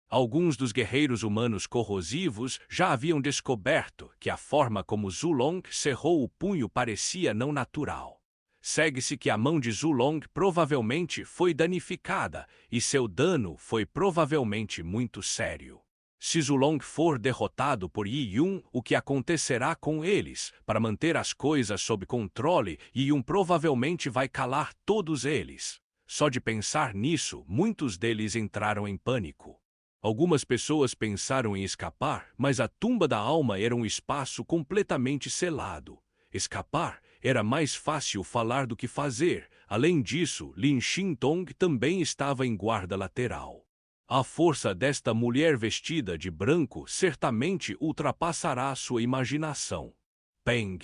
Alguns dos guerreiros humanos corrosivos já haviam descoberto que a forma como Zulong cerrou o punho parecia não natural. Segue-se que a mão de Zulong provavelmente foi danificada e seu dano foi provavelmente muito sério. Se Zulong for derrotado por Yi Yun, o que acontecerá com eles? Para manter as coisas sob controle, Yi Yun provavelmente vai calar todos eles. Só de pensar nisso, muitos deles entraram em pânico. Algumas pessoas pensaram em escapar, mas a tumba da alma era um espaço completamente selado. Escapar era mais fácil falar do que fazer. Além disso, Lin Xintong também estava em guarda lateral. A força desta mulher vestida de branco certamente ultrapassará sua imaginação. Peng.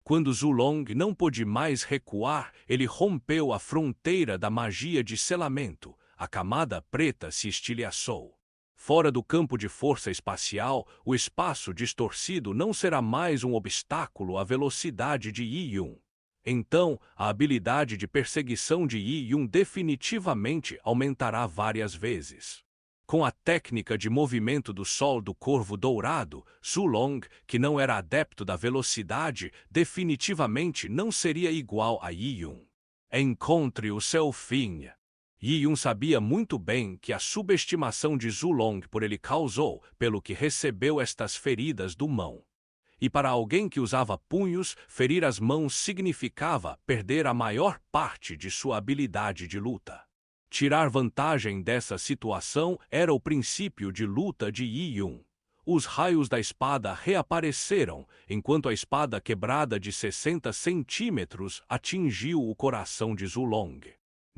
Quando Zulong não pôde mais recuar, ele rompeu a fronteira da magia de selamento. A camada preta se estilhaçou. Fora do campo de força espacial, o espaço distorcido não será mais um obstáculo à velocidade de Yi Yun. Então, a habilidade de perseguição de Yi Yun definitivamente aumentará várias vezes. Com a técnica de movimento do Sol do Corvo Dourado, Zulong, que não era adepto da velocidade, definitivamente não seria igual a Yi Yun. Encontre o seu fim. Yi Yun sabia muito bem que a subestimação de Zulong por ele causou, pelo que recebeu estas feridas do mão. E para alguém que usava punhos, ferir as mãos significava perder a maior parte de sua habilidade de luta. Tirar vantagem dessa situação era o princípio de luta de Yi Yun. Os raios da espada reapareceram, enquanto a espada quebrada de 60 centímetros atingiu o coração de Zulong.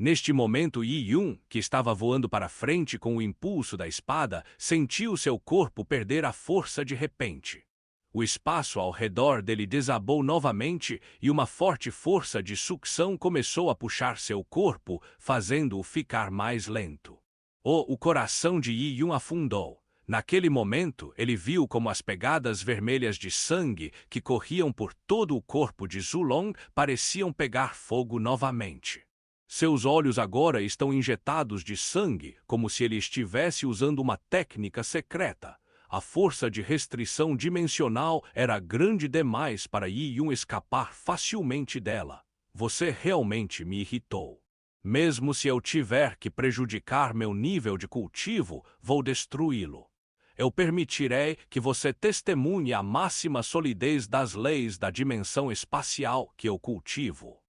Neste momento, Yi Yun, que estava voando para frente com o impulso da espada, sentiu seu corpo perder a força de repente. O espaço ao redor dele desabou novamente e uma forte força de sucção começou a puxar seu corpo, fazendo-o ficar mais lento. O coração de Yi Yun afundou. Naquele momento, ele viu como as pegadas vermelhas de sangue que corriam por todo o corpo de Zulong pareciam pegar fogo novamente. Seus olhos agora estão injetados de sangue, como se ele estivesse usando uma técnica secreta. A força de restrição dimensional era grande demais para Yi Yun escapar facilmente dela. Você realmente me irritou. Mesmo se eu tiver que prejudicar meu nível de cultivo, vou destruí-lo. Eu permitirei que você testemunhe a máxima solidez das leis da dimensão espacial que eu cultivo.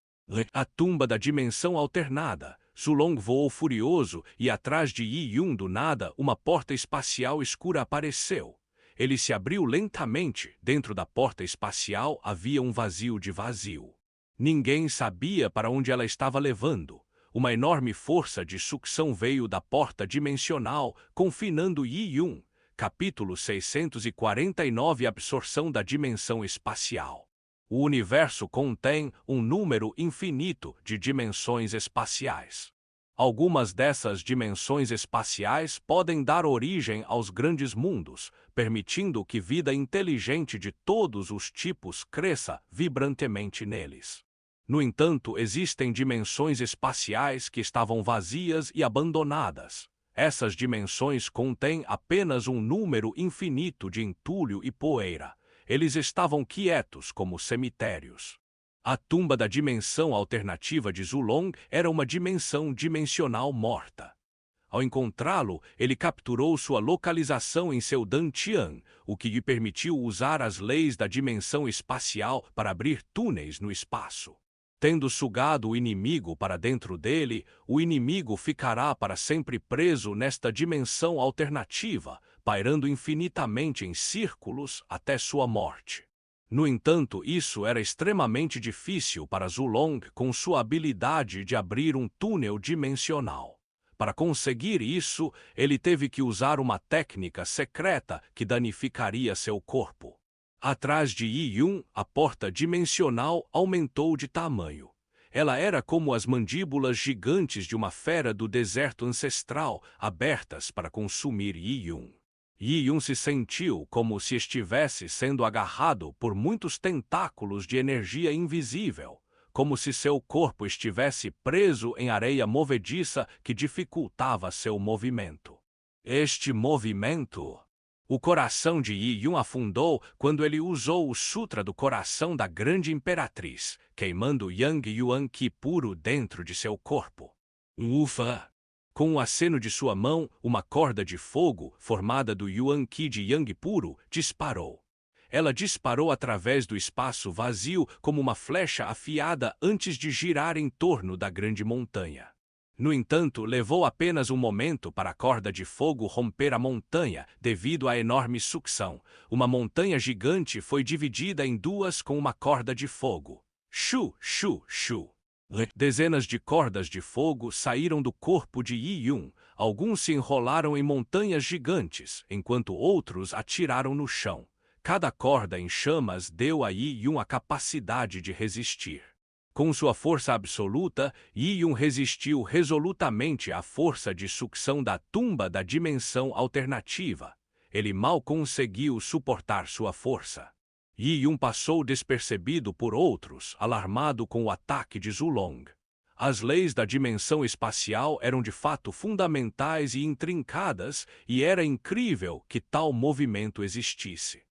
A tumba da dimensão alternada. Zulong voou furioso e atrás de Yi Yun do nada uma porta espacial escura apareceu. Ele se abriu lentamente. Dentro da porta espacial havia um vazio de vazio. Ninguém sabia para onde ela estava levando. uma enorme força de sucção veio da porta dimensional, confinando Yi-Yun. Capítulo 649 Absorção da dimensão espacial. O universo contém um número infinito de dimensões espaciais. Algumas dessas dimensões espaciais podem dar origem aos grandes mundos, permitindo que vida inteligente de todos os tipos cresça vibrantemente neles. No entanto, existem dimensões espaciais que estavam vazias e abandonadas. Essas dimensões contêm apenas um número infinito de entulho e poeira. Eles estavam quietos como cemitérios. A tumba da dimensão alternativa de Zulong era uma dimensão dimensional morta. Ao encontrá-lo, ele capturou sua localização em seu Dantian, o que lhe permitiu usar as leis da dimensão espacial para abrir túneis no espaço. Tendo sugado o inimigo para dentro dele, o inimigo ficará para sempre preso nesta dimensão alternativa, pairando infinitamente em círculos até sua morte. No entanto, isso era extremamente difícil para Zulong com sua habilidade de abrir um túnel dimensional. Para conseguir isso, ele teve que usar uma técnica secreta que danificaria seu corpo. Atrás de Yi-Yun, a porta dimensional aumentou de tamanho. Ela era como as mandíbulas gigantes de uma fera do deserto ancestral, abertas para consumir Yi-Yun. Yi-Yun se sentiu como se estivesse sendo agarrado por muitos tentáculos de energia invisível, como se seu corpo estivesse preso em areia movediça que dificultava seu movimento. Este movimento... O coração de Yi-Yun afundou quando ele usou o Sutra do Coração da Grande Imperatriz, queimando Yang Yuan Qi puro dentro de seu corpo. Ufa! Com o aceno de sua mão, uma corda de fogo, formada do Yuan Qi de Yang puro, disparou. Ela disparou através do espaço vazio como uma flecha afiada antes de girar em torno da grande montanha. No entanto, levou apenas um momento para a corda de fogo romper a montanha, devido à enorme sucção. Uma montanha gigante foi dividida em duas com uma corda de fogo. Shu, shu, shu. Dezenas de cordas de fogo saíram do corpo de Yi-Yun. Alguns se enrolaram em montanhas gigantes, enquanto outros atiraram no chão. Cada corda em chamas deu a Yi-Yun a capacidade de resistir. Com sua força absoluta, Yi-Yun resistiu resolutamente à força de sucção da tumba da dimensão alternativa. Ele mal conseguiu suportar sua força. Yi-Yun passou despercebido por outros, alarmado com o ataque de Zulong. As leis da dimensão espacial eram de fato fundamentais e intrincadas, e era incrível que tal movimento existisse.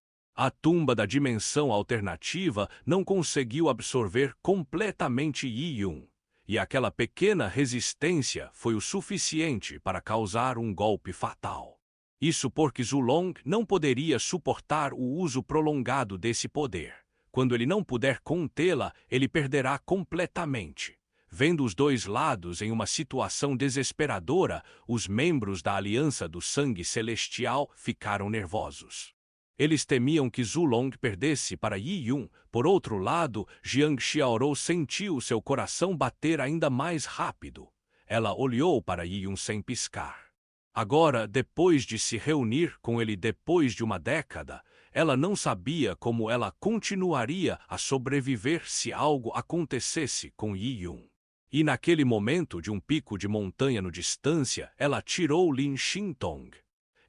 A tumba da dimensão alternativa não conseguiu absorver completamente Yi-Yun, e aquela pequena resistência foi o suficiente para causar um golpe fatal. Isso porque Zulong não poderia suportar o uso prolongado desse poder. Quando ele não puder contê-la, ele perderá completamente. Vendo os dois lados em uma situação desesperadora, os membros da Aliança do Sangue Celestial ficaram nervosos. Eles temiam que Zulong perdesse para Yi-Yun. Por outro lado, Jiang Xiaorou sentiu seu coração bater ainda mais rápido. Ela olhou para Yi-Yun sem piscar. Agora, depois de se reunir com ele depois de uma década, ela não sabia como ela continuaria a sobreviver se algo acontecesse com Yi-Yun. E naquele momento de um pico de montanha no distância, ela tirou Lin Xintong.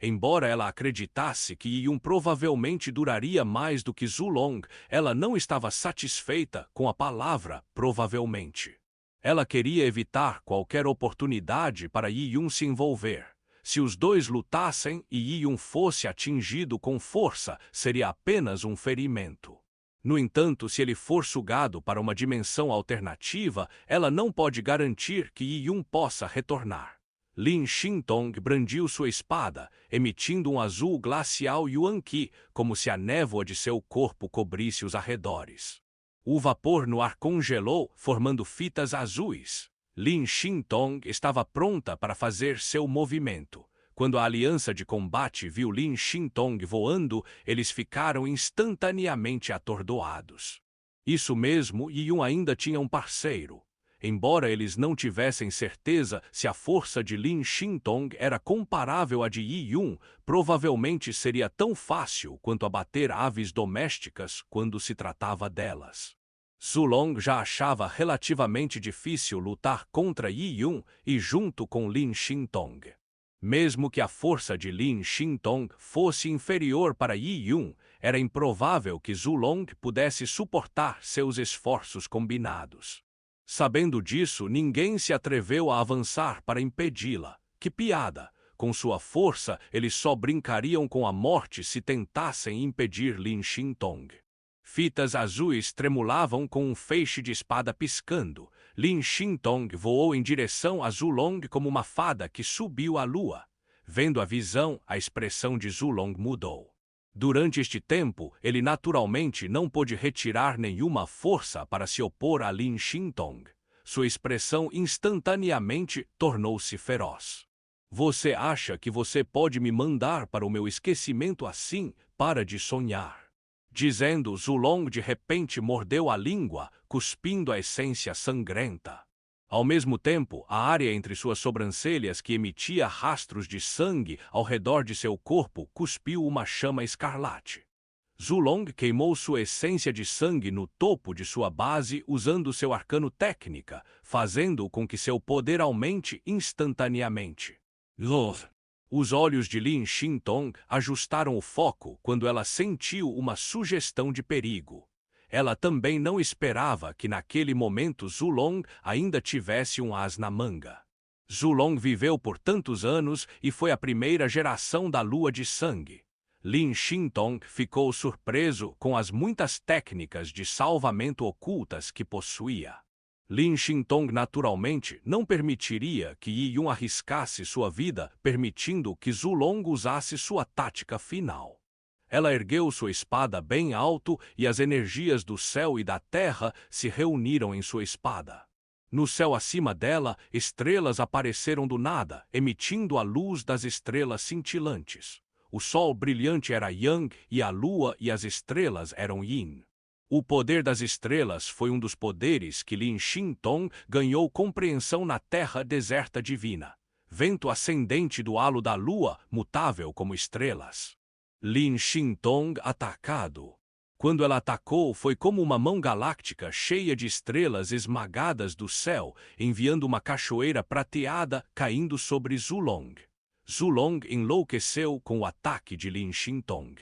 Embora ela acreditasse que Yi-Yun provavelmente duraria mais do que Zulong, ela não estava satisfeita com a palavra provavelmente. Ela queria evitar qualquer oportunidade para Yi-Yun se envolver. Se os dois lutassem e Yi-Yun fosse atingido com força, seria apenas um ferimento. No entanto, se ele for sugado para uma dimensão alternativa, ela não pode garantir que Yi-Yun possa retornar. Lin Xintong brandiu sua espada, emitindo um azul glacial Yuan Qi, como se a névoa de seu corpo cobrisse os arredores. O vapor no ar congelou, formando fitas azuis. Lin Xintong estava pronta para fazer seu movimento. Quando a aliança de combate viu Lin Xintong voando, eles ficaram instantaneamente atordoados. Isso mesmo, Yi-Yun ainda tinha um parceiro. embora eles não tivessem certeza se a força de Lin Xintong era comparável à de Yi Yun, provavelmente seria tão fácil quanto abater aves domésticas quando se tratava delas. Zulong já achava relativamente difícil lutar contra Yi Yun e junto com Lin Xintong. Mesmo que a força de Lin Xintong fosse inferior para Yi Yun, era improvável que Zulong pudesse suportar seus esforços combinados. Sabendo disso, ninguém se atreveu a avançar para impedi-la. Que piada! Com sua força, eles só brincariam com a morte se tentassem impedir Lin Xintong. Fitas azuis tremulavam com um feixe de espada piscando. Lin Xintong voou em direção a Zulong como uma fada que subiu à lua. Vendo a visão, a expressão de Zulong mudou. Durante este tempo, ele naturalmente não pôde retirar nenhuma força para se opor a Lin Xintong. Sua expressão instantaneamente tornou-se feroz. Você acha que você pode me mandar para o meu esquecimento assim? Para de sonhar. Dizendo, Zulong de repente mordeu a língua, cuspindo a essência sangrenta. Ao mesmo tempo, a área entre suas sobrancelhas que emitia rastros de sangue ao redor de seu corpo cuspiu uma chama escarlate. Zulong queimou sua essência de sangue no topo de sua base usando seu arcano técnica, fazendo com que seu poder aumente instantaneamente. Os olhos de Lin Xintong ajustaram o foco quando ela sentiu uma sugestão de perigo. Ela também não esperava que naquele momento Zulong ainda tivesse um as na manga. Zulong viveu por tantos anos e foi a primeira geração da Lua de Sangue. Lin Xintong ficou surpreso com as muitas técnicas de salvamento ocultas que possuía. Lin Xintong naturalmente não permitiria que Yi Yun arriscasse sua vida, permitindo que Zulong usasse sua tática final. Ela ergueu sua espada bem alto e as energias do céu e da terra se reuniram em sua espada. No céu acima dela, estrelas apareceram do nada, emitindo a luz das estrelas cintilantes. O sol brilhante era Yang e a lua e as estrelas eram Yin. O poder das estrelas foi um dos poderes que Lin Xintong ganhou compreensão na terra deserta divina. Vento ascendente do halo da lua, mutável como estrelas. Lin Xintong atacado. Quando ela atacou, foi como uma mão galáctica cheia de estrelas esmagadas do céu, enviando uma cachoeira prateada caindo sobre Zulong. Zulong enlouqueceu com o ataque de Lin Xintong.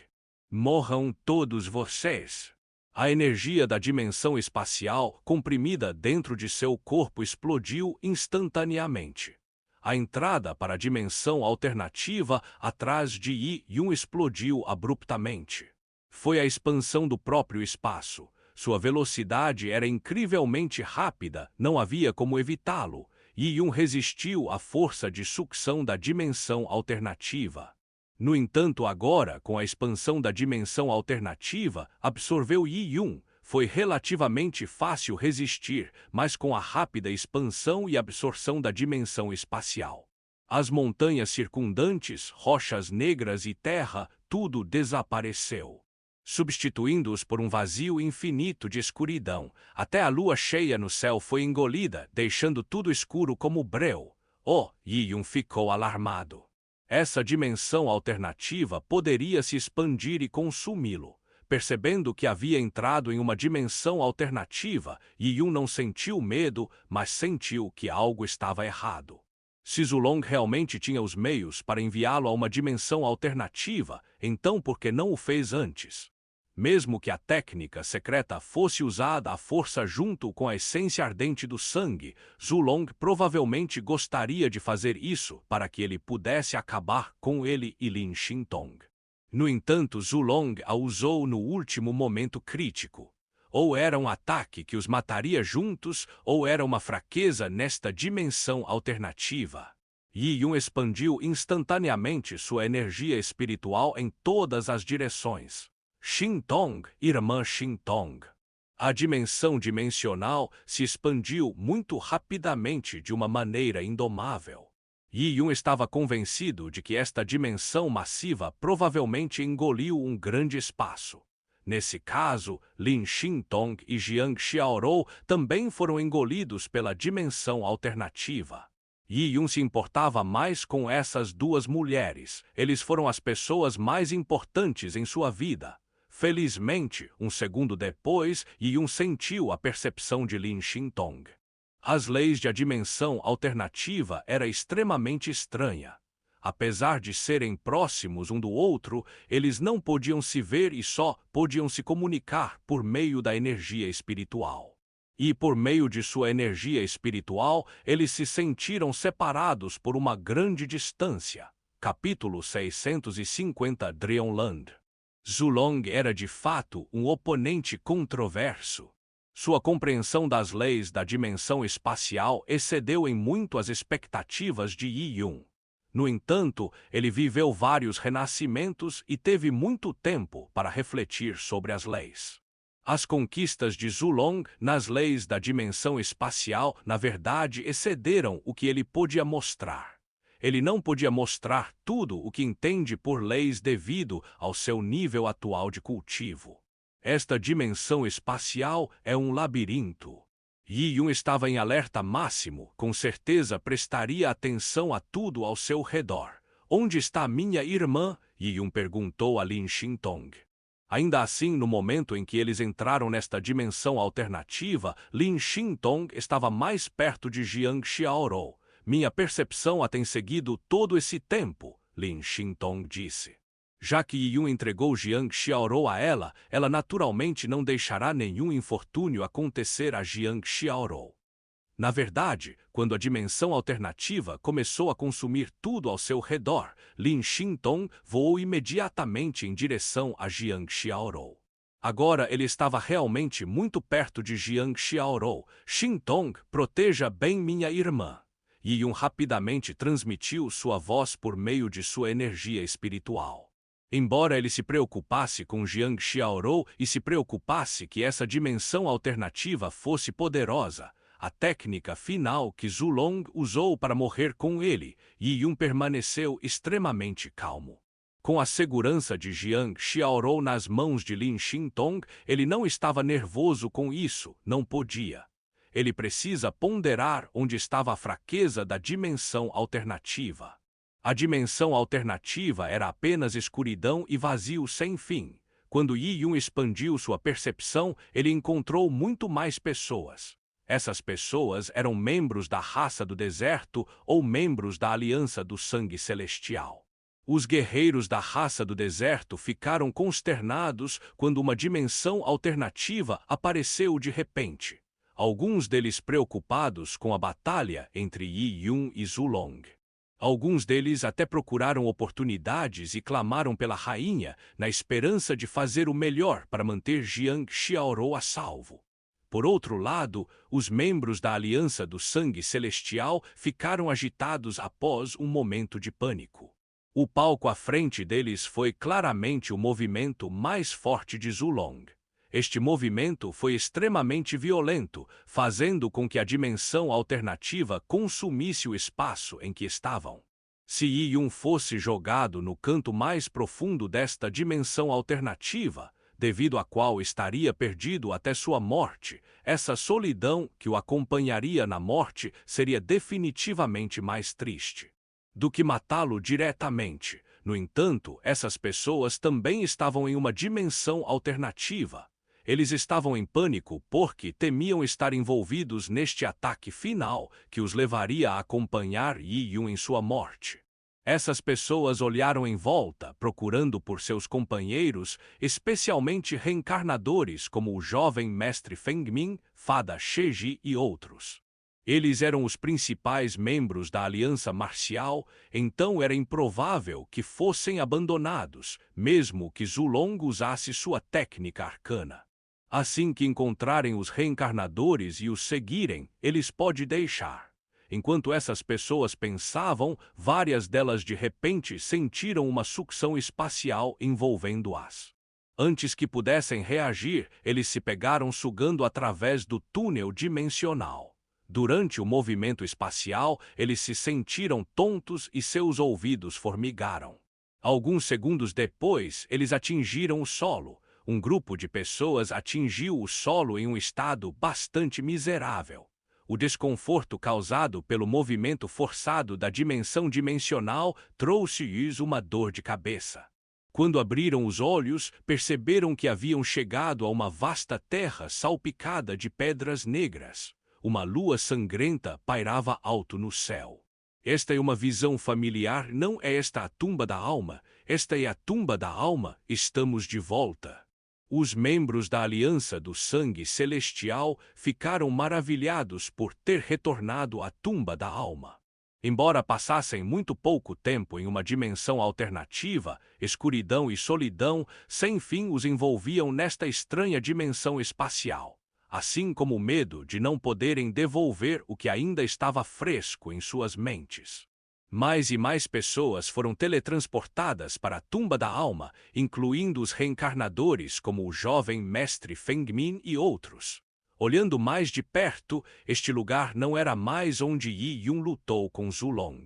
Morram todos vocês! A energia da dimensão espacial, comprimida dentro de seu corpo, explodiu instantaneamente. A entrada para a dimensão alternativa atrás de Yi Yun explodiu abruptamente. Foi a expansão do próprio espaço. Sua velocidade era incrivelmente rápida, não havia como evitá-lo. Yi Yun resistiu à força de sucção da dimensão alternativa. No entanto, agora, com a expansão da dimensão alternativa, absorveu Yi Yun. Foi relativamente fácil resistir, mas com a rápida expansão e absorção da dimensão espacial. As montanhas circundantes, rochas negras e terra, tudo desapareceu, substituindo-os por um vazio infinito de escuridão. Até a lua cheia no céu foi engolida, deixando tudo escuro como breu. Yi Yun ficou alarmado. Essa dimensão alternativa poderia se expandir e consumi-lo. Percebendo que havia entrado em uma dimensão alternativa, Yi Yun não sentiu medo, mas sentiu que algo estava errado. Se Zulong realmente tinha os meios para enviá-lo a uma dimensão alternativa, então por que não o fez antes? Mesmo que a técnica secreta fosse usada à força junto com a essência ardente do sangue, Zulong provavelmente gostaria de fazer isso para que ele pudesse acabar com ele e Lin Xintong. No entanto, Zulong a usou no último momento crítico. Ou era um ataque que os mataria juntos, ou era uma fraqueza nesta dimensão alternativa. Yi Yun expandiu instantaneamente sua energia espiritual em todas as direções. Xintong, irmã Xintong. A dimensão dimensional se expandiu muito rapidamente de uma maneira indomável. Yi Yun estava convencido de que esta dimensão massiva provavelmente engoliu um grande espaço. Nesse caso, Lin Xintong e Jiang Xiaorou também foram engolidos pela dimensão alternativa. Yi Yun se importava mais com essas duas mulheres. Eles foram as pessoas mais importantes em sua vida. Felizmente, um segundo depois, Yi Yun sentiu a percepção de Lin Xintong. As leis de a dimensão alternativa era extremamente estranha. Apesar de serem próximos um do outro, eles não podiam se ver e só podiam se comunicar por meio da energia espiritual. E por meio de sua energia espiritual, eles se sentiram separados por uma grande distância. Capítulo 650 Dreamland. Zulong era de fato um oponente controverso. Sua compreensão das leis da dimensão espacial excedeu em muito as expectativas de Yi Yun. No entanto, ele viveu vários renascimentos e teve muito tempo para refletir sobre as leis. As conquistas de Zulong nas leis da dimensão espacial, na verdade, excederam o que ele podia mostrar. Ele não podia mostrar tudo o que entende por leis devido ao seu nível atual de cultivo. Esta dimensão espacial é um labirinto. Yi Yun estava em alerta máximo, com certeza prestaria atenção a tudo ao seu redor. Onde está minha irmã? Yi Yun perguntou a Lin Xintong. Ainda assim, no momento em que eles entraram nesta dimensão alternativa, Lin Xintong estava mais perto de Jiang Xiaorou. Minha percepção a tem seguido todo esse tempo, Lin Xintong disse. Já que Yi Yun entregou Jiang Xiaorou a ela, ela naturalmente não deixará nenhum infortúnio acontecer a Jiang Xiaorou. Na verdade, quando a dimensão alternativa começou a consumir tudo ao seu redor, Lin Xintong voou imediatamente em direção a Jiang Xiaorou. Agora ele estava realmente muito perto de Jiang Xiaorou. Xintong, proteja bem minha irmã. Yi Yun rapidamente transmitiu sua voz por meio de sua energia espiritual. Embora ele se preocupasse com Jiang Xiaorou e se preocupasse que essa dimensão alternativa fosse poderosa, a técnica final que Zulong usou para morrer com ele, Yi Yun permaneceu extremamente calmo. Com a segurança de Jiang Xiaorou nas mãos de Lin Xintong, ele não estava nervoso com isso, não podia. Ele precisa ponderar onde estava a fraqueza da dimensão alternativa. A dimensão alternativa era apenas escuridão e vazio sem fim. Quando Yi Yun expandiu sua percepção, ele encontrou muito mais pessoas. Essas pessoas eram membros da raça do deserto ou membros da aliança do sangue celestial. Os guerreiros da raça do deserto ficaram consternados quando uma dimensão alternativa apareceu de repente. Alguns deles preocupados com a batalha entre Yi Yun e Zulong. Alguns deles até procuraram oportunidades e clamaram pela rainha, na esperança de fazer o melhor para manter Jiang Xiaorou a salvo. Por outro lado, os membros da Aliança do Sangue Celestial ficaram agitados após um momento de pânico. O palco à frente deles foi claramente o movimento mais forte de Zulong. Este movimento foi extremamente violento, fazendo com que a dimensão alternativa consumisse o espaço em que estavam. Se Yi Yun fosse jogado no canto mais profundo desta dimensão alternativa, devido à qual estaria perdido até sua morte, essa solidão que o acompanharia na morte seria definitivamente mais triste do que matá-lo diretamente. No entanto, essas pessoas também estavam em uma dimensão alternativa. Eles estavam em pânico porque temiam estar envolvidos neste ataque final que os levaria a acompanhar Yi Yun em sua morte. Essas pessoas olharam em volta, procurando por seus companheiros, especialmente reencarnadores como o jovem mestre Feng Ming, Fada Sheji e outros. Eles eram os principais membros da aliança marcial, então era improvável que fossem abandonados, mesmo que Zulong usasse sua técnica arcana. Assim que encontrarem os reencarnadores e os seguirem, eles podem deixar. Enquanto essas pessoas pensavam, várias delas de repente sentiram uma sucção espacial envolvendo-as. Antes que pudessem reagir, eles se pegaram sugando através do túnel dimensional. Durante o movimento espacial, eles se sentiram tontos e seus ouvidos formigaram. Alguns segundos depois, eles atingiram o solo. um grupo de pessoas atingiu o solo em um estado bastante miserável. O desconforto causado pelo movimento forçado da dimensão dimensional trouxe-lhes uma dor de cabeça. Quando abriram os olhos, perceberam que haviam chegado a uma vasta terra salpicada de pedras negras. Uma lua sangrenta pairava alto no céu. Esta é uma visão familiar, não é esta a tumba da alma? Esta é a tumba da alma, estamos de volta. Os membros da Aliança do Sangue Celestial ficaram maravilhados por ter retornado à tumba da alma. Embora passassem muito pouco tempo em uma dimensão alternativa, escuridão e solidão sem fim os envolviam nesta estranha dimensão espacial, assim como o medo de não poderem devolver o que ainda estava fresco em suas mentes. Mais e mais pessoas foram teletransportadas para a tumba da alma, incluindo os reencarnadores como o jovem mestre Feng Min e outros. Olhando mais de perto, este lugar não era mais onde Yi Yun lutou com Zulong.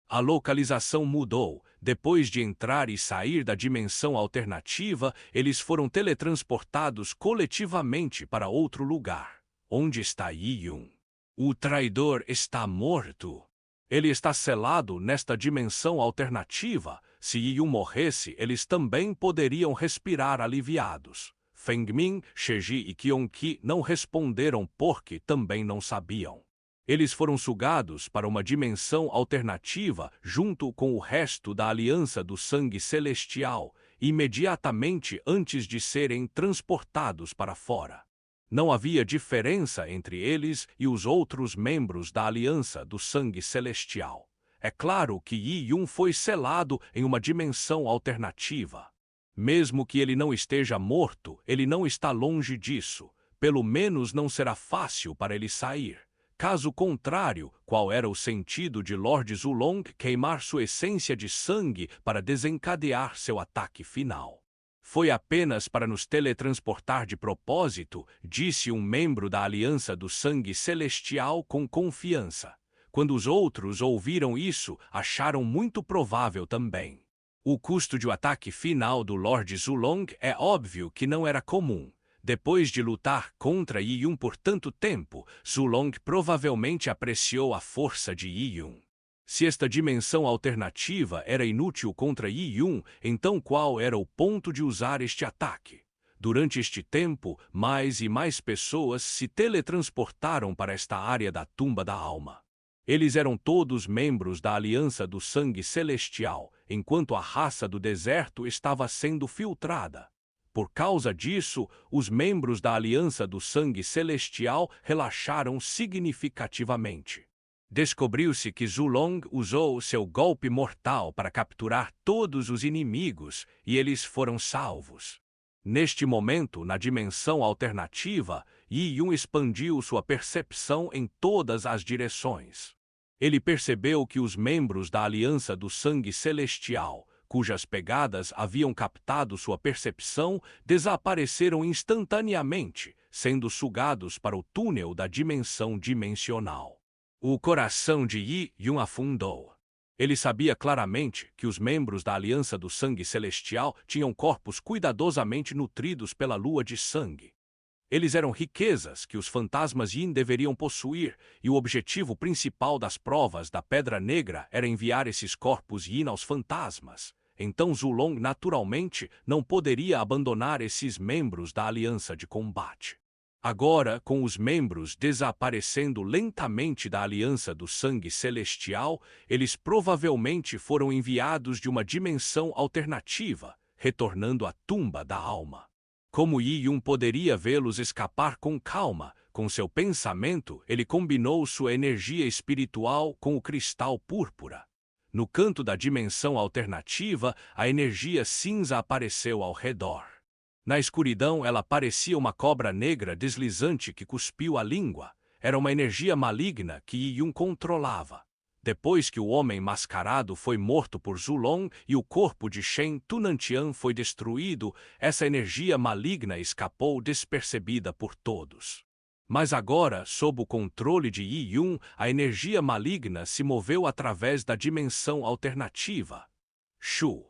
A localização mudou. Depois de entrar e sair da dimensão alternativa, eles foram teletransportados coletivamente para outro lugar. Onde está Yi Yun? O traidor está morto. Ele está selado nesta dimensão alternativa. Se Yi Yun morresse, eles também poderiam respirar aliviados. Feng Min, Sheji e Qionqi não responderam porque também não sabiam. Eles foram sugados para uma dimensão alternativa junto com o resto da Aliança do Sangue Celestial, imediatamente antes de serem transportados para fora. Não havia diferença entre eles e os outros membros da Aliança do Sangue Celestial. É claro que Yi Yun foi selado em uma dimensão alternativa. Mesmo que ele não esteja morto, ele não está longe disso. Pelo menos não será fácil para ele sair. Caso contrário, qual era o sentido de Lord Zulong queimar sua essência de sangue para desencadear seu ataque final? Foi apenas para nos teletransportar de propósito, disse um membro da Aliança do Sangue Celestial com confiança. Quando os outros ouviram isso, acharam muito provável também. O custo de o ataque final do Lord Zulong é óbvio que não era comum. Depois de lutar contra Yi Yun por tanto tempo, Zulong provavelmente apreciou a força de Yi Yun. Se esta dimensão alternativa era inútil contra Yi Yun, então qual era o ponto de usar este ataque? Durante este tempo, mais e mais pessoas se teletransportaram para esta área da tumba da alma. Eles eram todos membros da Aliança do Sangue Celestial, enquanto a raça do deserto estava sendo filtrada. Por causa disso, os membros da Aliança do Sangue Celestial relaxaram significativamente. Descobriu-se que Zulong usou seu golpe mortal para capturar todos os inimigos e eles foram salvos. Neste momento, na dimensão alternativa, Yi Yun expandiu sua percepção em todas as direções. Ele percebeu que os membros da Aliança do Sangue Celestial, cujas pegadas haviam captado sua percepção, desapareceram instantaneamente, sendo sugados para o túnel da dimensão dimensional. O coração de Yi Yun afundou. Ele sabia claramente que os membros da Aliança do Sangue Celestial tinham corpos cuidadosamente nutridos pela lua de sangue. Eles eram riquezas que os fantasmas Yin deveriam possuir, e o objetivo principal das provas da Pedra Negra era enviar esses corpos Yin aos fantasmas. Então Zulong naturalmente não poderia abandonar esses membros da Aliança de Combate. Agora, com os membros desaparecendo lentamente da Aliança do Sangue Celestial, eles provavelmente foram enviados de uma dimensão alternativa, retornando à tumba da alma. Como Yi Yun poderia vê-los escapar com calma? Com seu pensamento, ele combinou sua energia espiritual com o cristal púrpura. No canto da dimensão alternativa, a energia cinza apareceu ao redor. Na escuridão, ela parecia uma cobra negra deslizante que cuspiu a língua. Era uma energia maligna que Yi Yun controlava. Depois que o homem mascarado foi morto por Zulong e o corpo de Shen Tunantian foi destruído, essa energia maligna escapou despercebida por todos. Mas agora, sob o controle de Yi Yun, a energia maligna se moveu através da dimensão alternativa. Shu.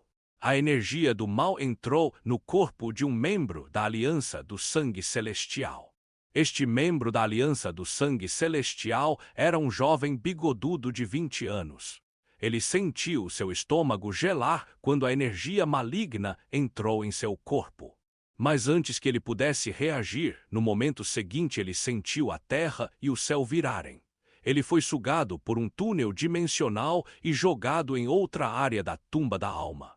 A energia do mal entrou no corpo de um membro da Aliança do Sangue Celestial. Este membro da Aliança do Sangue Celestial era um jovem bigodudo de 20 anos. Ele sentiu seu estômago gelar quando a energia maligna entrou em seu corpo. Mas antes que ele pudesse reagir, no momento seguinte ele sentiu a terra e o céu virarem. Ele foi sugado por um túnel dimensional e jogado em outra área da tumba da alma.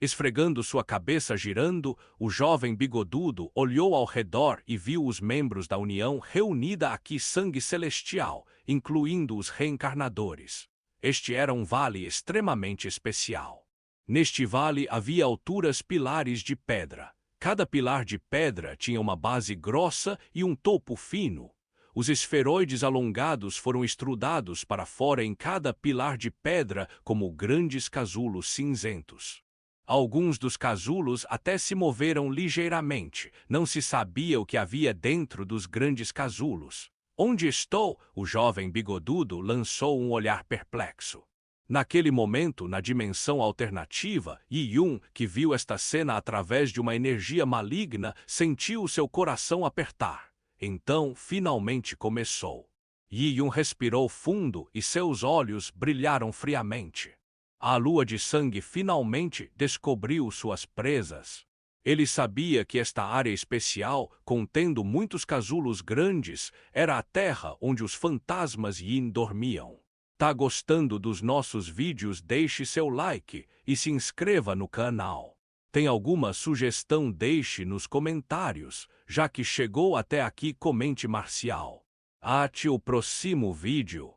Esfregando sua cabeça girando, o jovem bigodudo olhou ao redor e viu os membros da União reunida aqui sangue celestial, incluindo os reencarnadores. Este era um vale extremamente especial. Neste vale havia alturas pilares de pedra. Cada pilar de pedra tinha uma base grossa e um topo fino. Os esferoides alongados foram estrudados para fora em cada pilar de pedra como grandes casulos cinzentos. Alguns dos casulos até se moveram ligeiramente. Não se sabia o que havia dentro dos grandes casulos. Onde estou? O jovem bigodudo lançou um olhar perplexo. Naquele momento, na dimensão alternativa, Yi-Yun, que viu esta cena através de uma energia maligna, sentiu seu coração apertar. Então, finalmente começou. Yi-Yun respirou fundo e seus olhos brilharam friamente. A lua de sangue finalmente descobriu suas presas. Ele sabia que esta área especial, contendo muitos casulos grandes, era a terra onde os fantasmas Yin dormiam. Tá gostando dos nossos vídeos? Deixe seu like e se inscreva no canal. Tem alguma sugestão? Deixe nos comentários. Já que chegou até aqui, comente Marcial. Até o próximo vídeo.